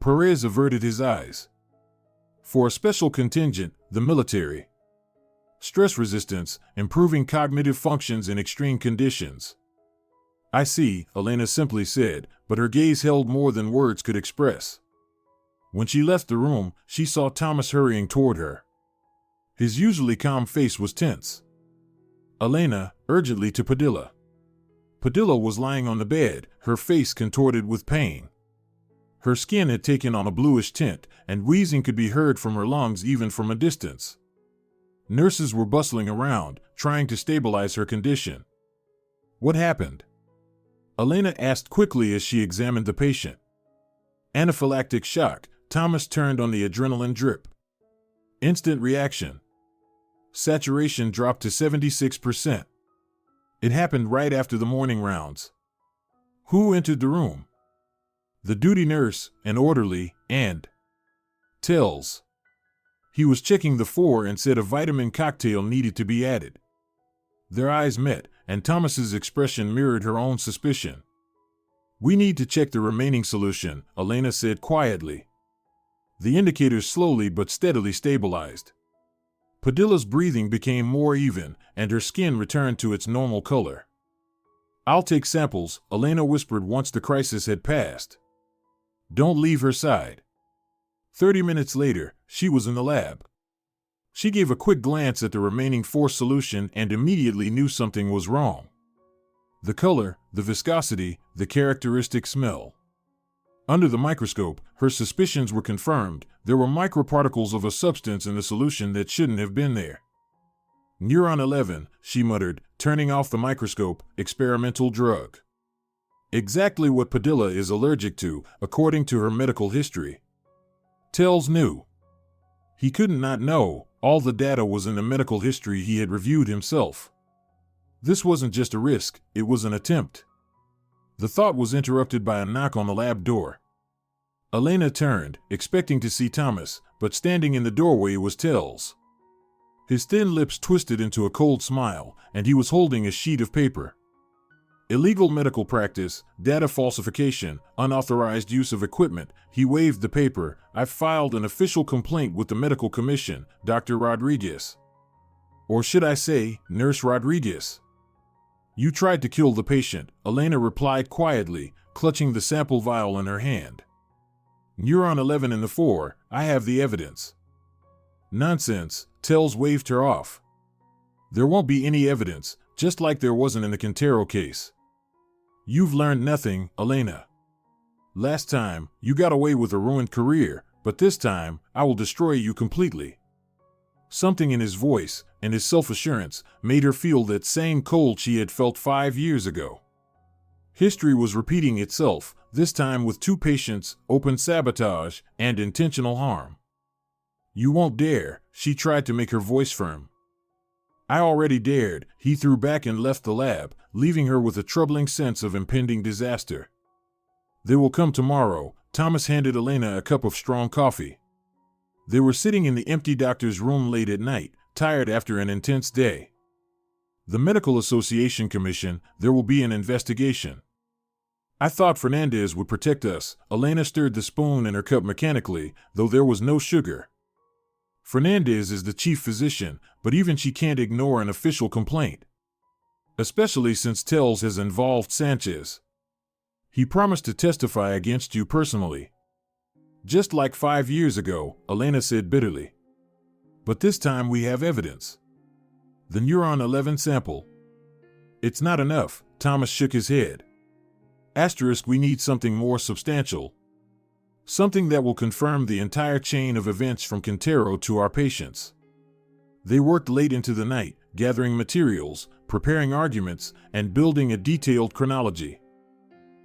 Perez averted his eyes. For a special contingent, the military. Stress resistance, improving cognitive functions in extreme conditions. I see, Elena simply said, but her gaze held more than words could express. When she left the room, she saw Thomas hurrying toward her. His usually calm face was tense. Elena, urgently to Padilla. Padilla was lying on the bed, her face contorted with pain. Her skin had taken on a bluish tint, and wheezing could be heard from her lungs even from a distance. Nurses were bustling around, trying to stabilize her condition. What happened? Elena asked quickly as she examined the patient. Anaphylactic shock, Thomas turned on the adrenaline drip. Instant reaction. Saturation dropped to 76%. It happened right after the morning rounds. Who entered the room? The duty nurse, an orderly, and Tells. He was checking the 4 and said a vitamin cocktail needed to be added. Their eyes met, and Thomas's expression mirrored her own suspicion. We need to check the remaining solution, Elena said quietly. The indicators slowly but steadily stabilized. Padilla's breathing became more even, and her skin returned to its normal color. I'll take samples, Elena whispered once the crisis had passed. Don't leave her side. 30 minutes later, she was in the lab. She gave a quick glance at the remaining 4 solution and immediately knew something was wrong. The color, the viscosity, the characteristic smell. Under the microscope, her suspicions were confirmed. There were microparticles of a substance in the solution that shouldn't have been there. Neuron 11, she muttered, turning off the microscope, experimental drug. Exactly what Padilla is allergic to, according to her medical history. Tells knew. He couldn't not know, all the data was in the medical history he had reviewed himself. This wasn't just a risk, it was an attempt. The thought was interrupted by a knock on the lab door. Elena turned, expecting to see Thomas, but standing in the doorway was Tells. His thin lips twisted into a cold smile, and he was holding a sheet of paper. Illegal medical practice, data falsification, unauthorized use of equipment. He waved the paper. I've filed an official complaint with the medical commission, Dr. Rodriguez. Or should I say, Nurse Rodriguez? You tried to kill the patient, Elena replied quietly, clutching the sample vial in her hand. Neuron 11 in the 4, I have the evidence. Nonsense, Tells waved her off. There won't be any evidence, just like there wasn't in the Quintero case. You've learned nothing, Elena. Last time, you got away with a ruined career, but this time, I will destroy you completely. Something in his voice, and his self-assurance, made her feel that same cold she had felt 5 years ago. History was repeating itself, this time with 2 patients, open sabotage, and intentional harm. You won't dare, she tried to make her voice firm. I already dared, he threw back and left the lab, leaving her with a troubling sense of impending disaster. They will come tomorrow, Thomas handed Elena a cup of strong coffee. They were sitting in the empty doctor's room late at night, tired after an intense day. The Medical Association Commission, there will be an investigation. I thought Fernandez would protect us, Elena stirred the spoon in her cup mechanically, though there was no sugar. Fernandez is the chief physician, but even she can't ignore an official complaint. Especially since Tells has involved Sanchez. He promised to testify against you personally. Just like 5 years ago, Elena said bitterly. But this time we have evidence. The Neuron 11 sample. It's not enough, Thomas shook his head. Asterisk, we need something more substantial. Something that will confirm the entire chain of events from Quintero to our patients. They worked late into the night, gathering materials, preparing arguments, and building a detailed chronology.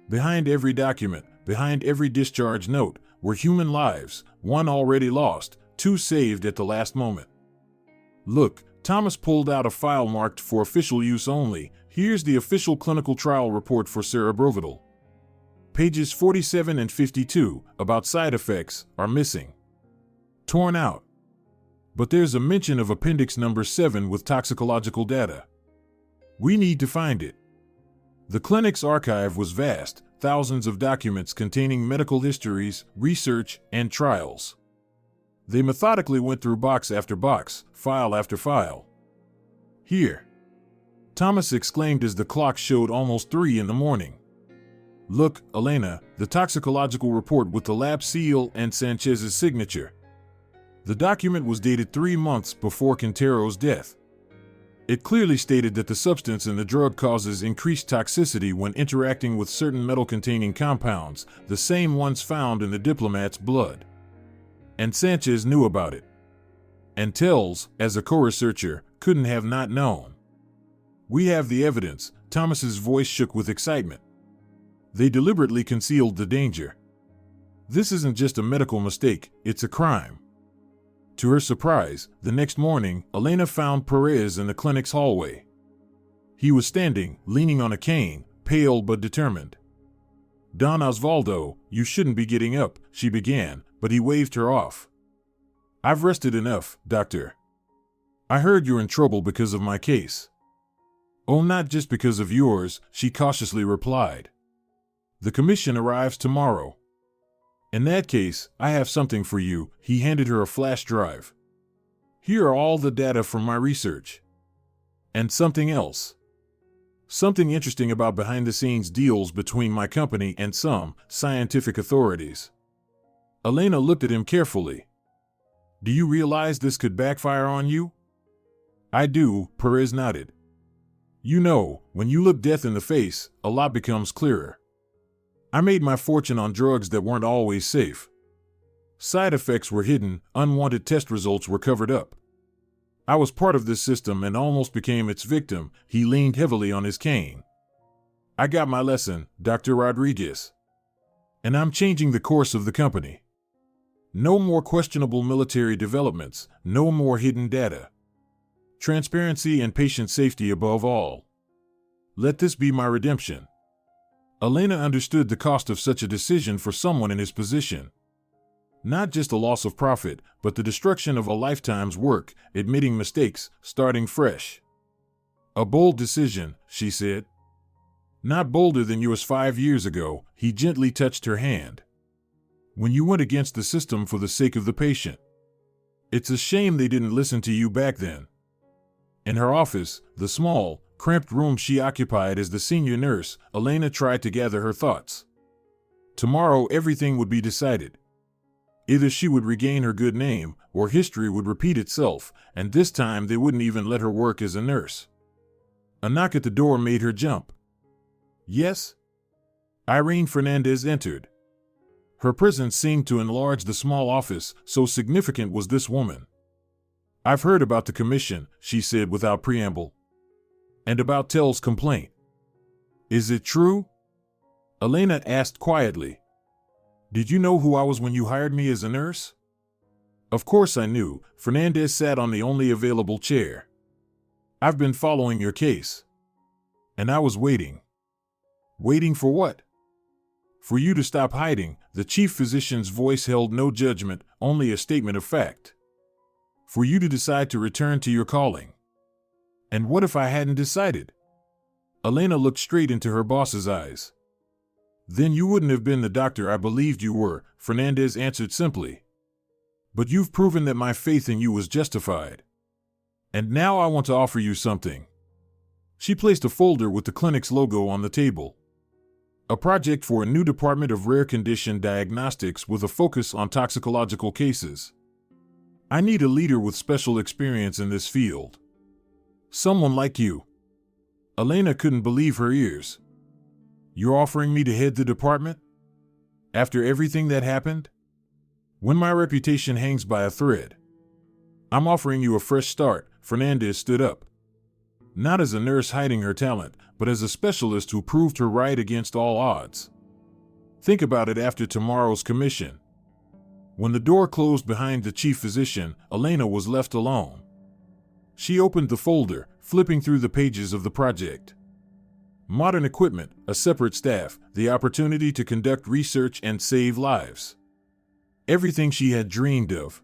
Behind every document, behind every discharge note, were human lives, 1 already lost, 2 saved at the last moment. Look, Thomas pulled out a file marked for official use only. Here's the official clinical trial report for cerebrovital. Pages 47 and 52, about side effects, are missing. Torn out. But there's a mention of appendix number 7 with toxicological data. We need to find it. The clinic's archive was vast, thousands of documents containing medical histories, research, and trials. They methodically went through box after box, file after file. Here, Thomas exclaimed as the clock showed almost 3 in the morning. Look, Elena, the toxicological report with the lab seal and Sanchez's signature. The document was dated 3 months before Quintero's death. It clearly stated that the substance in the drug causes increased toxicity when interacting with certain metal-containing compounds, the same ones found in the diplomat's blood. And Sanchez knew about it. And Tells, as a co-researcher, couldn't have not known. We have the evidence, Thomas's voice shook with excitement. They deliberately concealed the danger. This isn't just a medical mistake, it's a crime. To her surprise, the next morning, Elena found Perez in the clinic's hallway. He was standing, leaning on a cane, pale but determined. "Don Osvaldo, you shouldn't be getting up," she began, but he waved her off. "I've rested enough, doctor. I heard you're in trouble because of my case." "Oh, not just because of yours," she cautiously replied. "The commission arrives tomorrow." "In that case, I have something for you." He handed her a flash drive. "Here are all the data from my research. And something else. Something interesting about behind-the-scenes deals between my company and some scientific authorities." Elena looked at him carefully. "Do you realize this could backfire on you?" "I do," Perez nodded. "You know, when you look death in the face, a lot becomes clearer. I made my fortune on drugs that weren't always safe. Side effects were hidden, unwanted test results were covered up. I was part of this system and almost became its victim." He leaned heavily on his cane. "I got my lesson, Dr. Rodriguez. And I'm changing the course of the company. No more questionable military developments, no more hidden data. Transparency and patient safety above all. Let this be my redemption." Elena understood the cost of such a decision for someone in his position. Not just the loss of profit, but the destruction of a lifetime's work, admitting mistakes, starting fresh. "A bold decision," she said. "Not bolder than yours 5 years ago," he gently touched her hand. "When you went against the system for the sake of the patient. It's a shame they didn't listen to you back then." In her office, the small, cramped room she occupied as the senior nurse, Elena tried to gather her thoughts. Tomorrow everything would be decided. Either she would regain her good name, or history would repeat itself, and this time they wouldn't even let her work as a nurse. A knock at the door made her jump. "Yes?" Irene Fernandez entered. Her presence seemed to enlarge the small office, so significant was this woman. "I've heard about the commission," she said without preamble. "And about Tell's complaint." "Is it true?" Elena asked quietly. "Did you know who I was when you hired me as a nurse?" "Of course I knew." Fernandez sat on the only available chair. "I've been following your case. And I was waiting." "Waiting for what?" "For you to stop hiding." The chief physician's voice held no judgment, only a statement of fact. "For you to decide to return to your calling." "And what if I hadn't decided?" Elena looked straight into her boss's eyes. "Then you wouldn't have been the doctor I believed you were," Fernandez answered simply. "But you've proven that my faith in you was justified. And now I want to offer you something." She placed a folder with the clinic's logo on the table. "A project for a new department of rare condition diagnostics with a focus on toxicological cases. I need a leader with special experience in this field. Someone like you." Elena couldn't believe her ears. "You're offering me to head the department? After everything that happened? When my reputation hangs by a thread?" "I'm offering you a fresh start." Fernandez stood up. "Not as a nurse hiding her talent, but as a specialist who proved her right against all odds. Think about it after tomorrow's commission." When the door closed behind the chief physician, Elena was left alone. She opened the folder, flipping through the pages of the project. Modern equipment, a separate staff, the opportunity to conduct research and save lives. Everything she had dreamed of.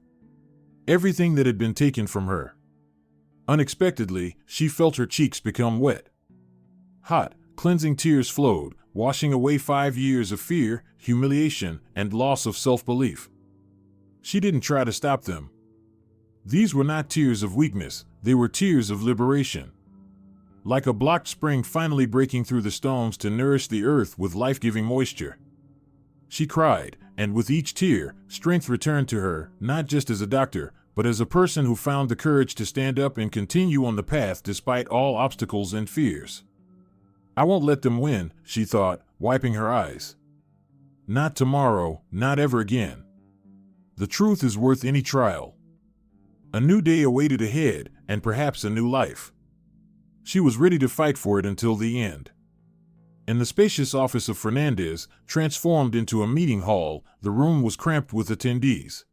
Everything that had been taken from her. Unexpectedly, she felt her cheeks become wet. Hot, cleansing tears flowed, washing away 5 years of fear, humiliation, and loss of self-belief. She didn't try to stop them. These were not tears of weakness, they were tears of liberation. Like a blocked spring finally breaking through the stones to nourish the earth with life-giving moisture. She cried, and with each tear, strength returned to her, not just as a doctor, but as a person who found the courage to stand up and continue on the path despite all obstacles and fears. "I won't let them win," she thought, wiping her eyes. "Not tomorrow, not ever again. The truth is worth any trial." A new day awaited ahead, and perhaps a new life. She was ready to fight for it until the end. In the spacious office of Fernandez, transformed into a meeting hall, the room was cramped with attendees.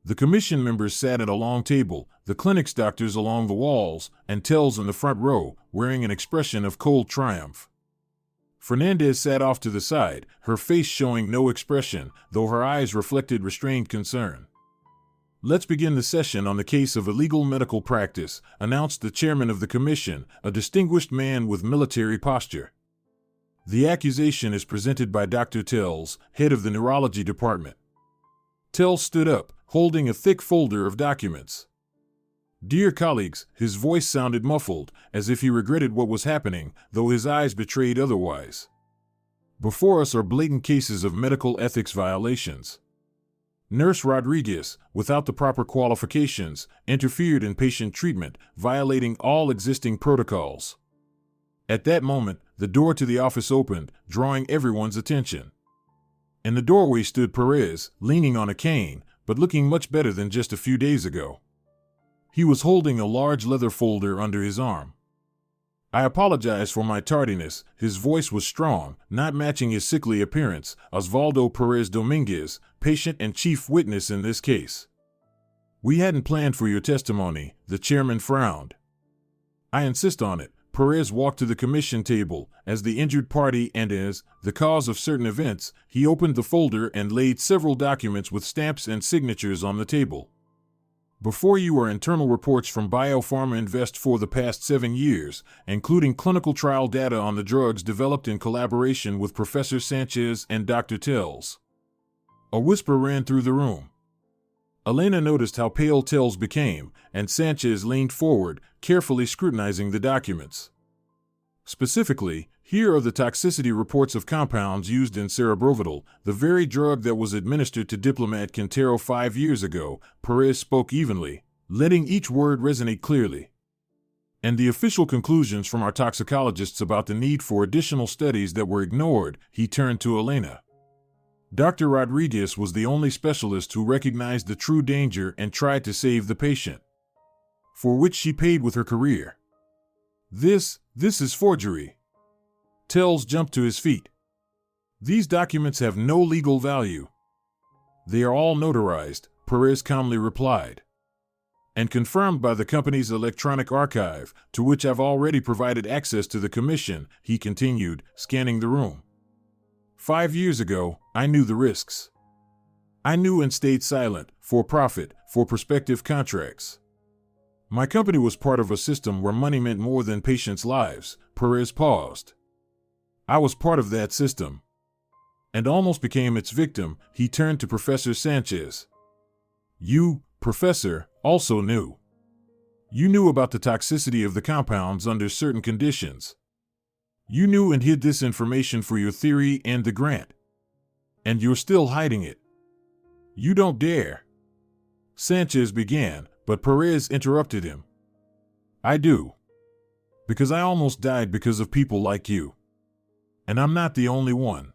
The commission members sat at a long table, the clinic's doctors along the walls, and Tells in the front row, wearing an expression of cold triumph. Fernandez sat off to the side, her face showing no expression, though her eyes reflected restrained concern. "Let's begin the session on the case of illegal medical practice," announced the chairman of the commission, a distinguished man with military posture. "The accusation is presented by Dr. Tells, head of the neurology department." Tells stood up, holding a thick folder of documents. "Dear colleagues," his voice sounded muffled, as if he regretted what was happening, though his eyes betrayed otherwise. "Before us are blatant cases of medical ethics violations. Nurse Rodriguez, without the proper qualifications, interfered in patient treatment, violating all existing protocols." At that moment, the door to the office opened, drawing everyone's attention. In the doorway stood Perez, leaning on a cane, but looking much better than just a few days ago. He was holding a large leather folder under his arm. "I apologize for my tardiness." His voice was strong, not matching his sickly appearance. "Osvaldo Perez Dominguez, patient and chief witness in this case." "We hadn't planned for your testimony," the chairman frowned. "I insist on it." Perez walked to the commission table. As the injured party and as the cause of certain events, he opened the folder and laid several documents with stamps and signatures on the table. "Before you are internal reports from Biopharma Invest for the past 7 years, including clinical trial data on the drugs developed in collaboration with Professor Sanchez and Dr. Tells." A whisper ran through the room. Elena noticed how pale Tells became, and Sanchez leaned forward, carefully scrutinizing the documents. Specifically, here are the toxicity reports of compounds used in Cerebrovital, the very drug that was administered to diplomat Quintero 5 years ago. Perez spoke evenly, letting each word resonate clearly. "And the official conclusions from our toxicologists about the need for additional studies that were ignored." He turned to Elena. "Dr. Rodriguez was the only specialist who recognized the true danger and tried to save the patient, for which she paid with her career. This is forgery." Tells jumped to his feet. "These documents have no legal value." "They are all notarized," Perez calmly replied, "and confirmed by the company's electronic archive, to which I've already provided access to the commission," he continued, scanning the room. 5 years ago, I knew the risks. I knew and stayed silent, for profit, for prospective contracts. My company was part of a system where money meant more than patients' lives." Perez paused. "I was part of that system, and almost became its victim." He turned to Professor Sanchez. "You, Professor, also knew. You knew about the toxicity of the compounds under certain conditions. You knew and hid this information for your theory and the grant. And you're still hiding it. You don't dare." Sanchez began, but Perez interrupted him. "I do. Because I almost died because of people like you. And I'm not the only one.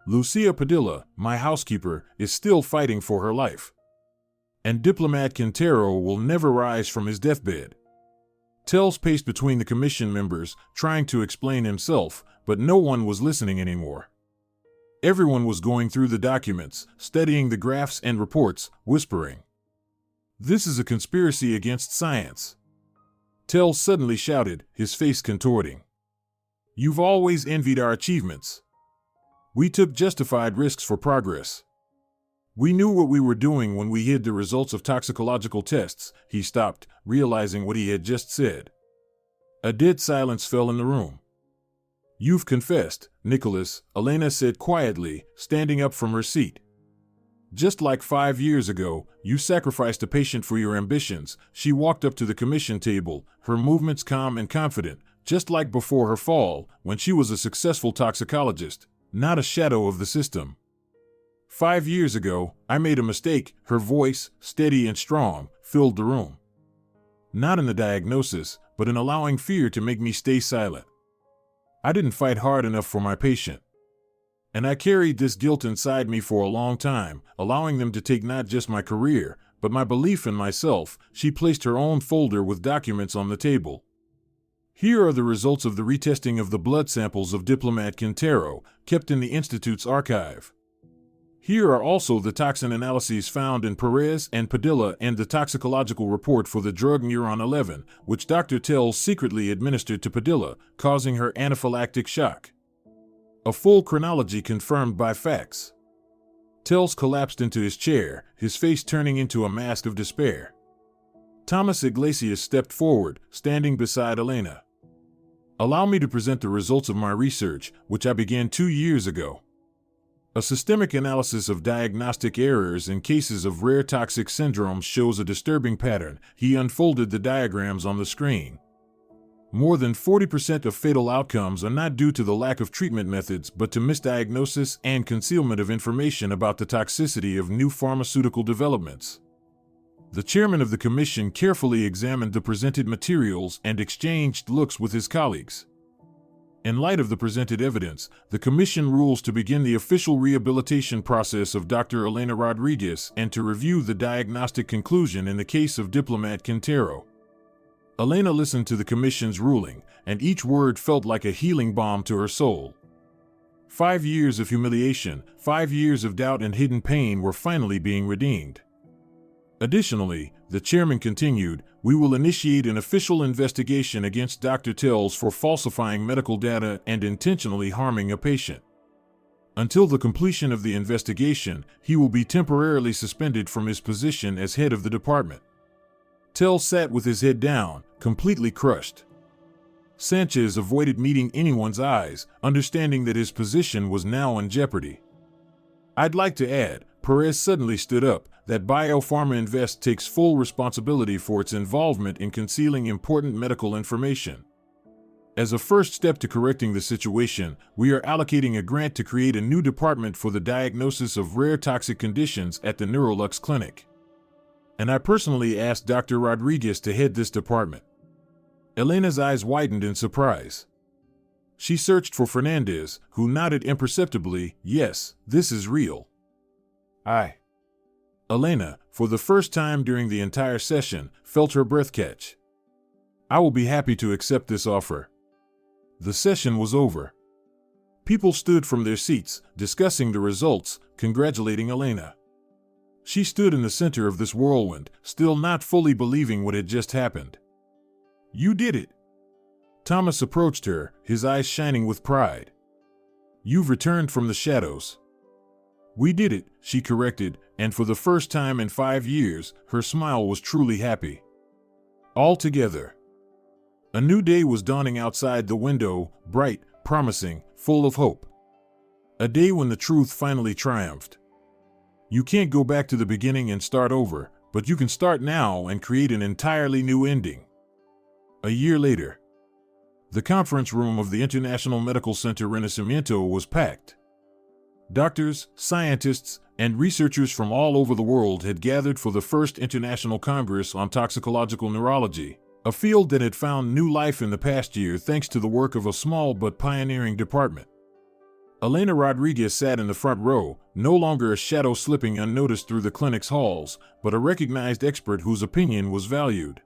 Lucia Padilla, my housekeeper, is still fighting for her life. And Diplomat Quintero will never rise from his deathbed." Tells paced between the commission members, trying to explain himself, but no one was listening anymore. Everyone was going through the documents, studying the graphs and reports, whispering, "This is a conspiracy against science." Tells suddenly shouted, his face contorting, "You've always envied our achievements. We took justified risks for progress. We knew what we were doing when we hid the results of toxicological tests." He stopped, realizing what he had just said. A dead silence fell in the room. "You've confessed, Nicholas," Elena said quietly, standing up from her seat. "Just like 5 years ago, you sacrificed a patient for your ambitions." She walked up to the commission table, her movements calm and confident, just like before her fall, when she was a successful toxicologist, not a shadow of the system. 5 years ago, I made a mistake." Her voice, steady and strong, filled the room. "Not in the diagnosis, but in allowing fear to make me stay silent. I didn't fight hard enough for my patient. And I carried this guilt inside me for a long time, allowing them to take not just my career, but my belief in myself." She placed her own folder with documents on the table. Here are the results of the retesting of the blood samples of diplomat Quintero, kept in the Institute's archive. Here are also the toxin analyses found in Perez and Padilla and the toxicological report for the drug Neuron 11, which Dr. Tells secretly administered to Padilla, causing her anaphylactic shock. A full chronology confirmed by facts. Tells collapsed into his chair, his face turning into a mask of despair. Thomas Iglesias stepped forward, standing beside Elena. Allow me to present the results of my research, which I began 2 years ago. A systemic analysis of diagnostic errors in cases of rare toxic syndromes shows a disturbing pattern. He unfolded the diagrams on the screen. More than 40% of fatal outcomes are not due to the lack of treatment methods but to misdiagnosis and concealment of information about the toxicity of new pharmaceutical developments. The chairman of the commission carefully examined the presented materials and exchanged looks with his colleagues. In light of the presented evidence, the commission rules to begin the official rehabilitation process of Dr. Elena Rodriguez and to review the diagnostic conclusion in the case of diplomat Quintero. Elena listened to the commission's ruling, and each word felt like a healing balm to her soul. 5 years of humiliation, 5 years of doubt and hidden pain were finally being redeemed. Additionally, the chairman continued, we will initiate an official investigation against Dr. Tells for falsifying medical data and intentionally harming a patient. Until the completion of the investigation, he will be temporarily suspended from his position as head of the department. Tells sat with his head down, completely crushed. Sanchez avoided meeting anyone's eyes, understanding that his position was now in jeopardy. I'd like to add, Perez suddenly stood up, that Biopharma Invest takes full responsibility for its involvement in concealing important medical information. As a first step to correcting the situation, we are allocating a grant to create a new department for the diagnosis of rare toxic conditions at the Neurolux Clinic. And I personally asked Dr. Rodriguez to head this department. Elena's eyes widened in surprise. She searched for Fernandez, who nodded imperceptibly, yes, this is real. Elena, for the first time during the entire session, felt her breath catch. I will be happy to accept this offer. The session was over. People stood from their seats, discussing the results, congratulating Elena. She stood in the center of this whirlwind, still not fully believing what had just happened. You did it. Thomas approached her, his eyes shining with pride. You've returned from the shadows. We did it, she corrected, and for the first time in 5 years, her smile was truly happy. All together. A new day was dawning outside the window, bright, promising, full of hope. A day when the truth finally triumphed. You can't go back to the beginning and start over, but you can start now and create an entirely new ending. A year later. The conference room of the International Medical Center Renacimiento was packed. Doctors, scientists, and researchers from all over the world had gathered for the first International Congress on Toxicological Neurology, a field that had found new life in the past year thanks to the work of a small but pioneering department. Elena Rodriguez sat in the front row, no longer a shadow slipping unnoticed through the clinic's halls, but a recognized expert whose opinion was valued.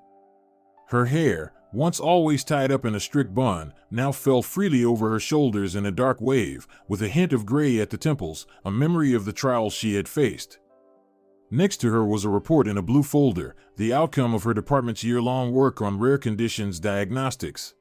Her hair, once always tied up in a strict bun, now fell freely over her shoulders in a dark wave, with a hint of gray at the temples, a memory of the trials she had faced. Next to her was a report in a blue folder, the outcome of her department's year-long work on rare conditions diagnostics.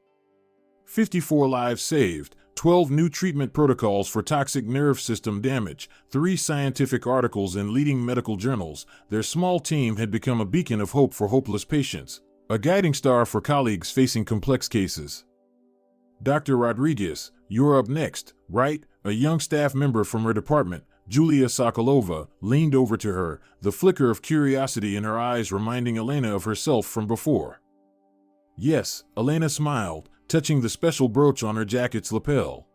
54 lives saved, 12 new treatment protocols for toxic nerve system damage, 3 scientific articles in leading medical journals. Their small team had become a beacon of hope for hopeless patients, a guiding star for colleagues facing complex cases. Dr. Rodriguez, you're up next, right? A young staff member from her department, Julia Sokolova, leaned over to her, the flicker of curiosity in her eyes reminding Elena of herself from before. Yes, Elena smiled, touching the special brooch on her jacket's lapel.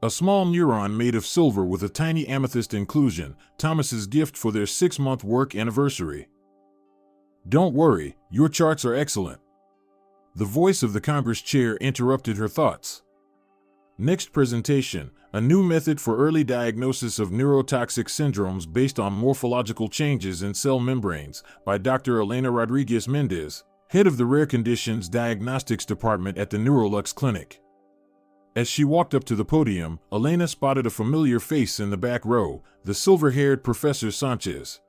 A small neuron made of silver with a tiny amethyst inclusion, Thomas's gift for their 6-month work anniversary. Don't worry, your charts are excellent. The voice of the Congress chair interrupted her thoughts. Next presentation, a new method for early diagnosis of neurotoxic syndromes based on morphological changes in cell membranes, by Dr. Elena Rodriguez Mendez, head of the Rare Conditions Diagnostics Department at the Neurolux Clinic. As she walked up to the podium, Elena spotted a familiar face in the back row, the silver-haired Professor Sanchez.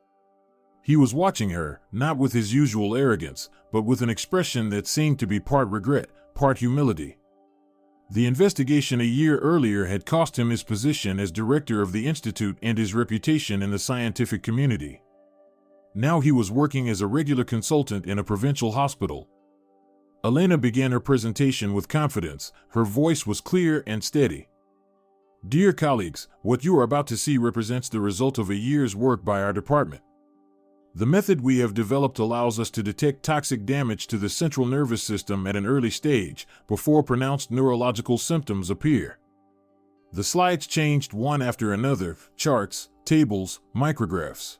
He was watching her, not with his usual arrogance, but with an expression that seemed to be part regret, part humility. The investigation a year earlier had cost him his position as director of the institute and his reputation in the scientific community. Now he was working as a regular consultant in a provincial hospital. Elena began her presentation with confidence. Her voice was clear and steady. Dear colleagues, what you are about to see represents the result of a year's work by our department. The method we have developed allows us to detect toxic damage to the central nervous system at an early stage, before pronounced neurological symptoms appear. The slides changed one after another, charts, tables, micrographs.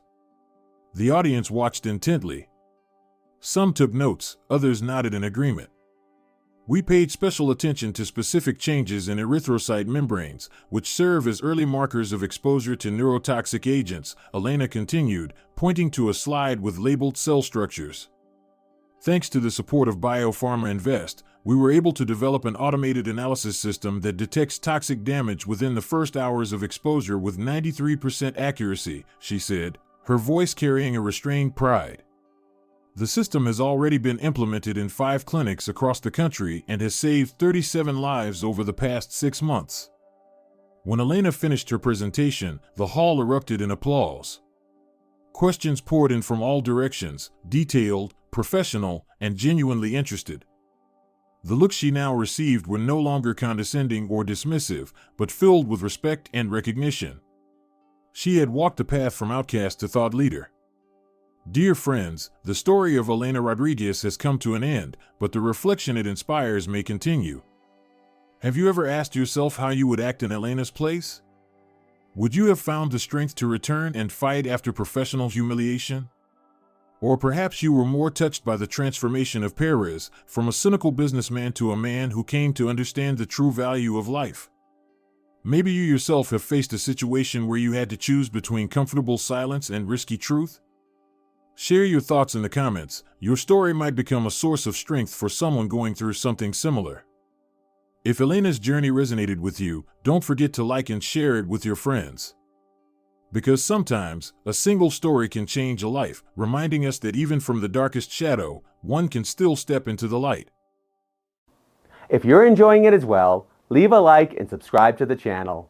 The audience watched intently. Some took notes, others nodded in agreement. We paid special attention to specific changes in erythrocyte membranes, which serve as early markers of exposure to neurotoxic agents, Elena continued, pointing to a slide with labeled cell structures. Thanks to the support of Biopharma Invest, we were able to develop an automated analysis system that detects toxic damage within the first hours of exposure with 93% accuracy, she said, her voice carrying a restrained pride. The system has already been implemented in 5 clinics across the country and has saved 37 lives over the past 6 months. When Elena finished her presentation, the hall erupted in applause. Questions poured in from all directions, detailed, professional, and genuinely interested. The looks she now received were no longer condescending or dismissive, but filled with respect and recognition. She had walked the path from outcast to thought leader. Dear friends, the story of Elena Rodriguez has come to an end, but the reflection it inspires may continue. Have you ever asked yourself how you would act in Elena's place? Would you have found the strength to return and fight after professional humiliation? Or perhaps you were more touched by the transformation of Perez, from a cynical businessman to a man who came to understand the true value of life. Maybe you yourself have faced a situation where you had to choose between comfortable silence and risky truth. Share your thoughts in the comments. Your story might become a source of strength for someone going through something similar. If Elena's journey resonated with you, don't forget to like and share it with your friends. Because sometimes, a single story can change a life, reminding us that even from the darkest shadow, one can still step into the light. If you're enjoying it as well, leave a like and subscribe to the channel.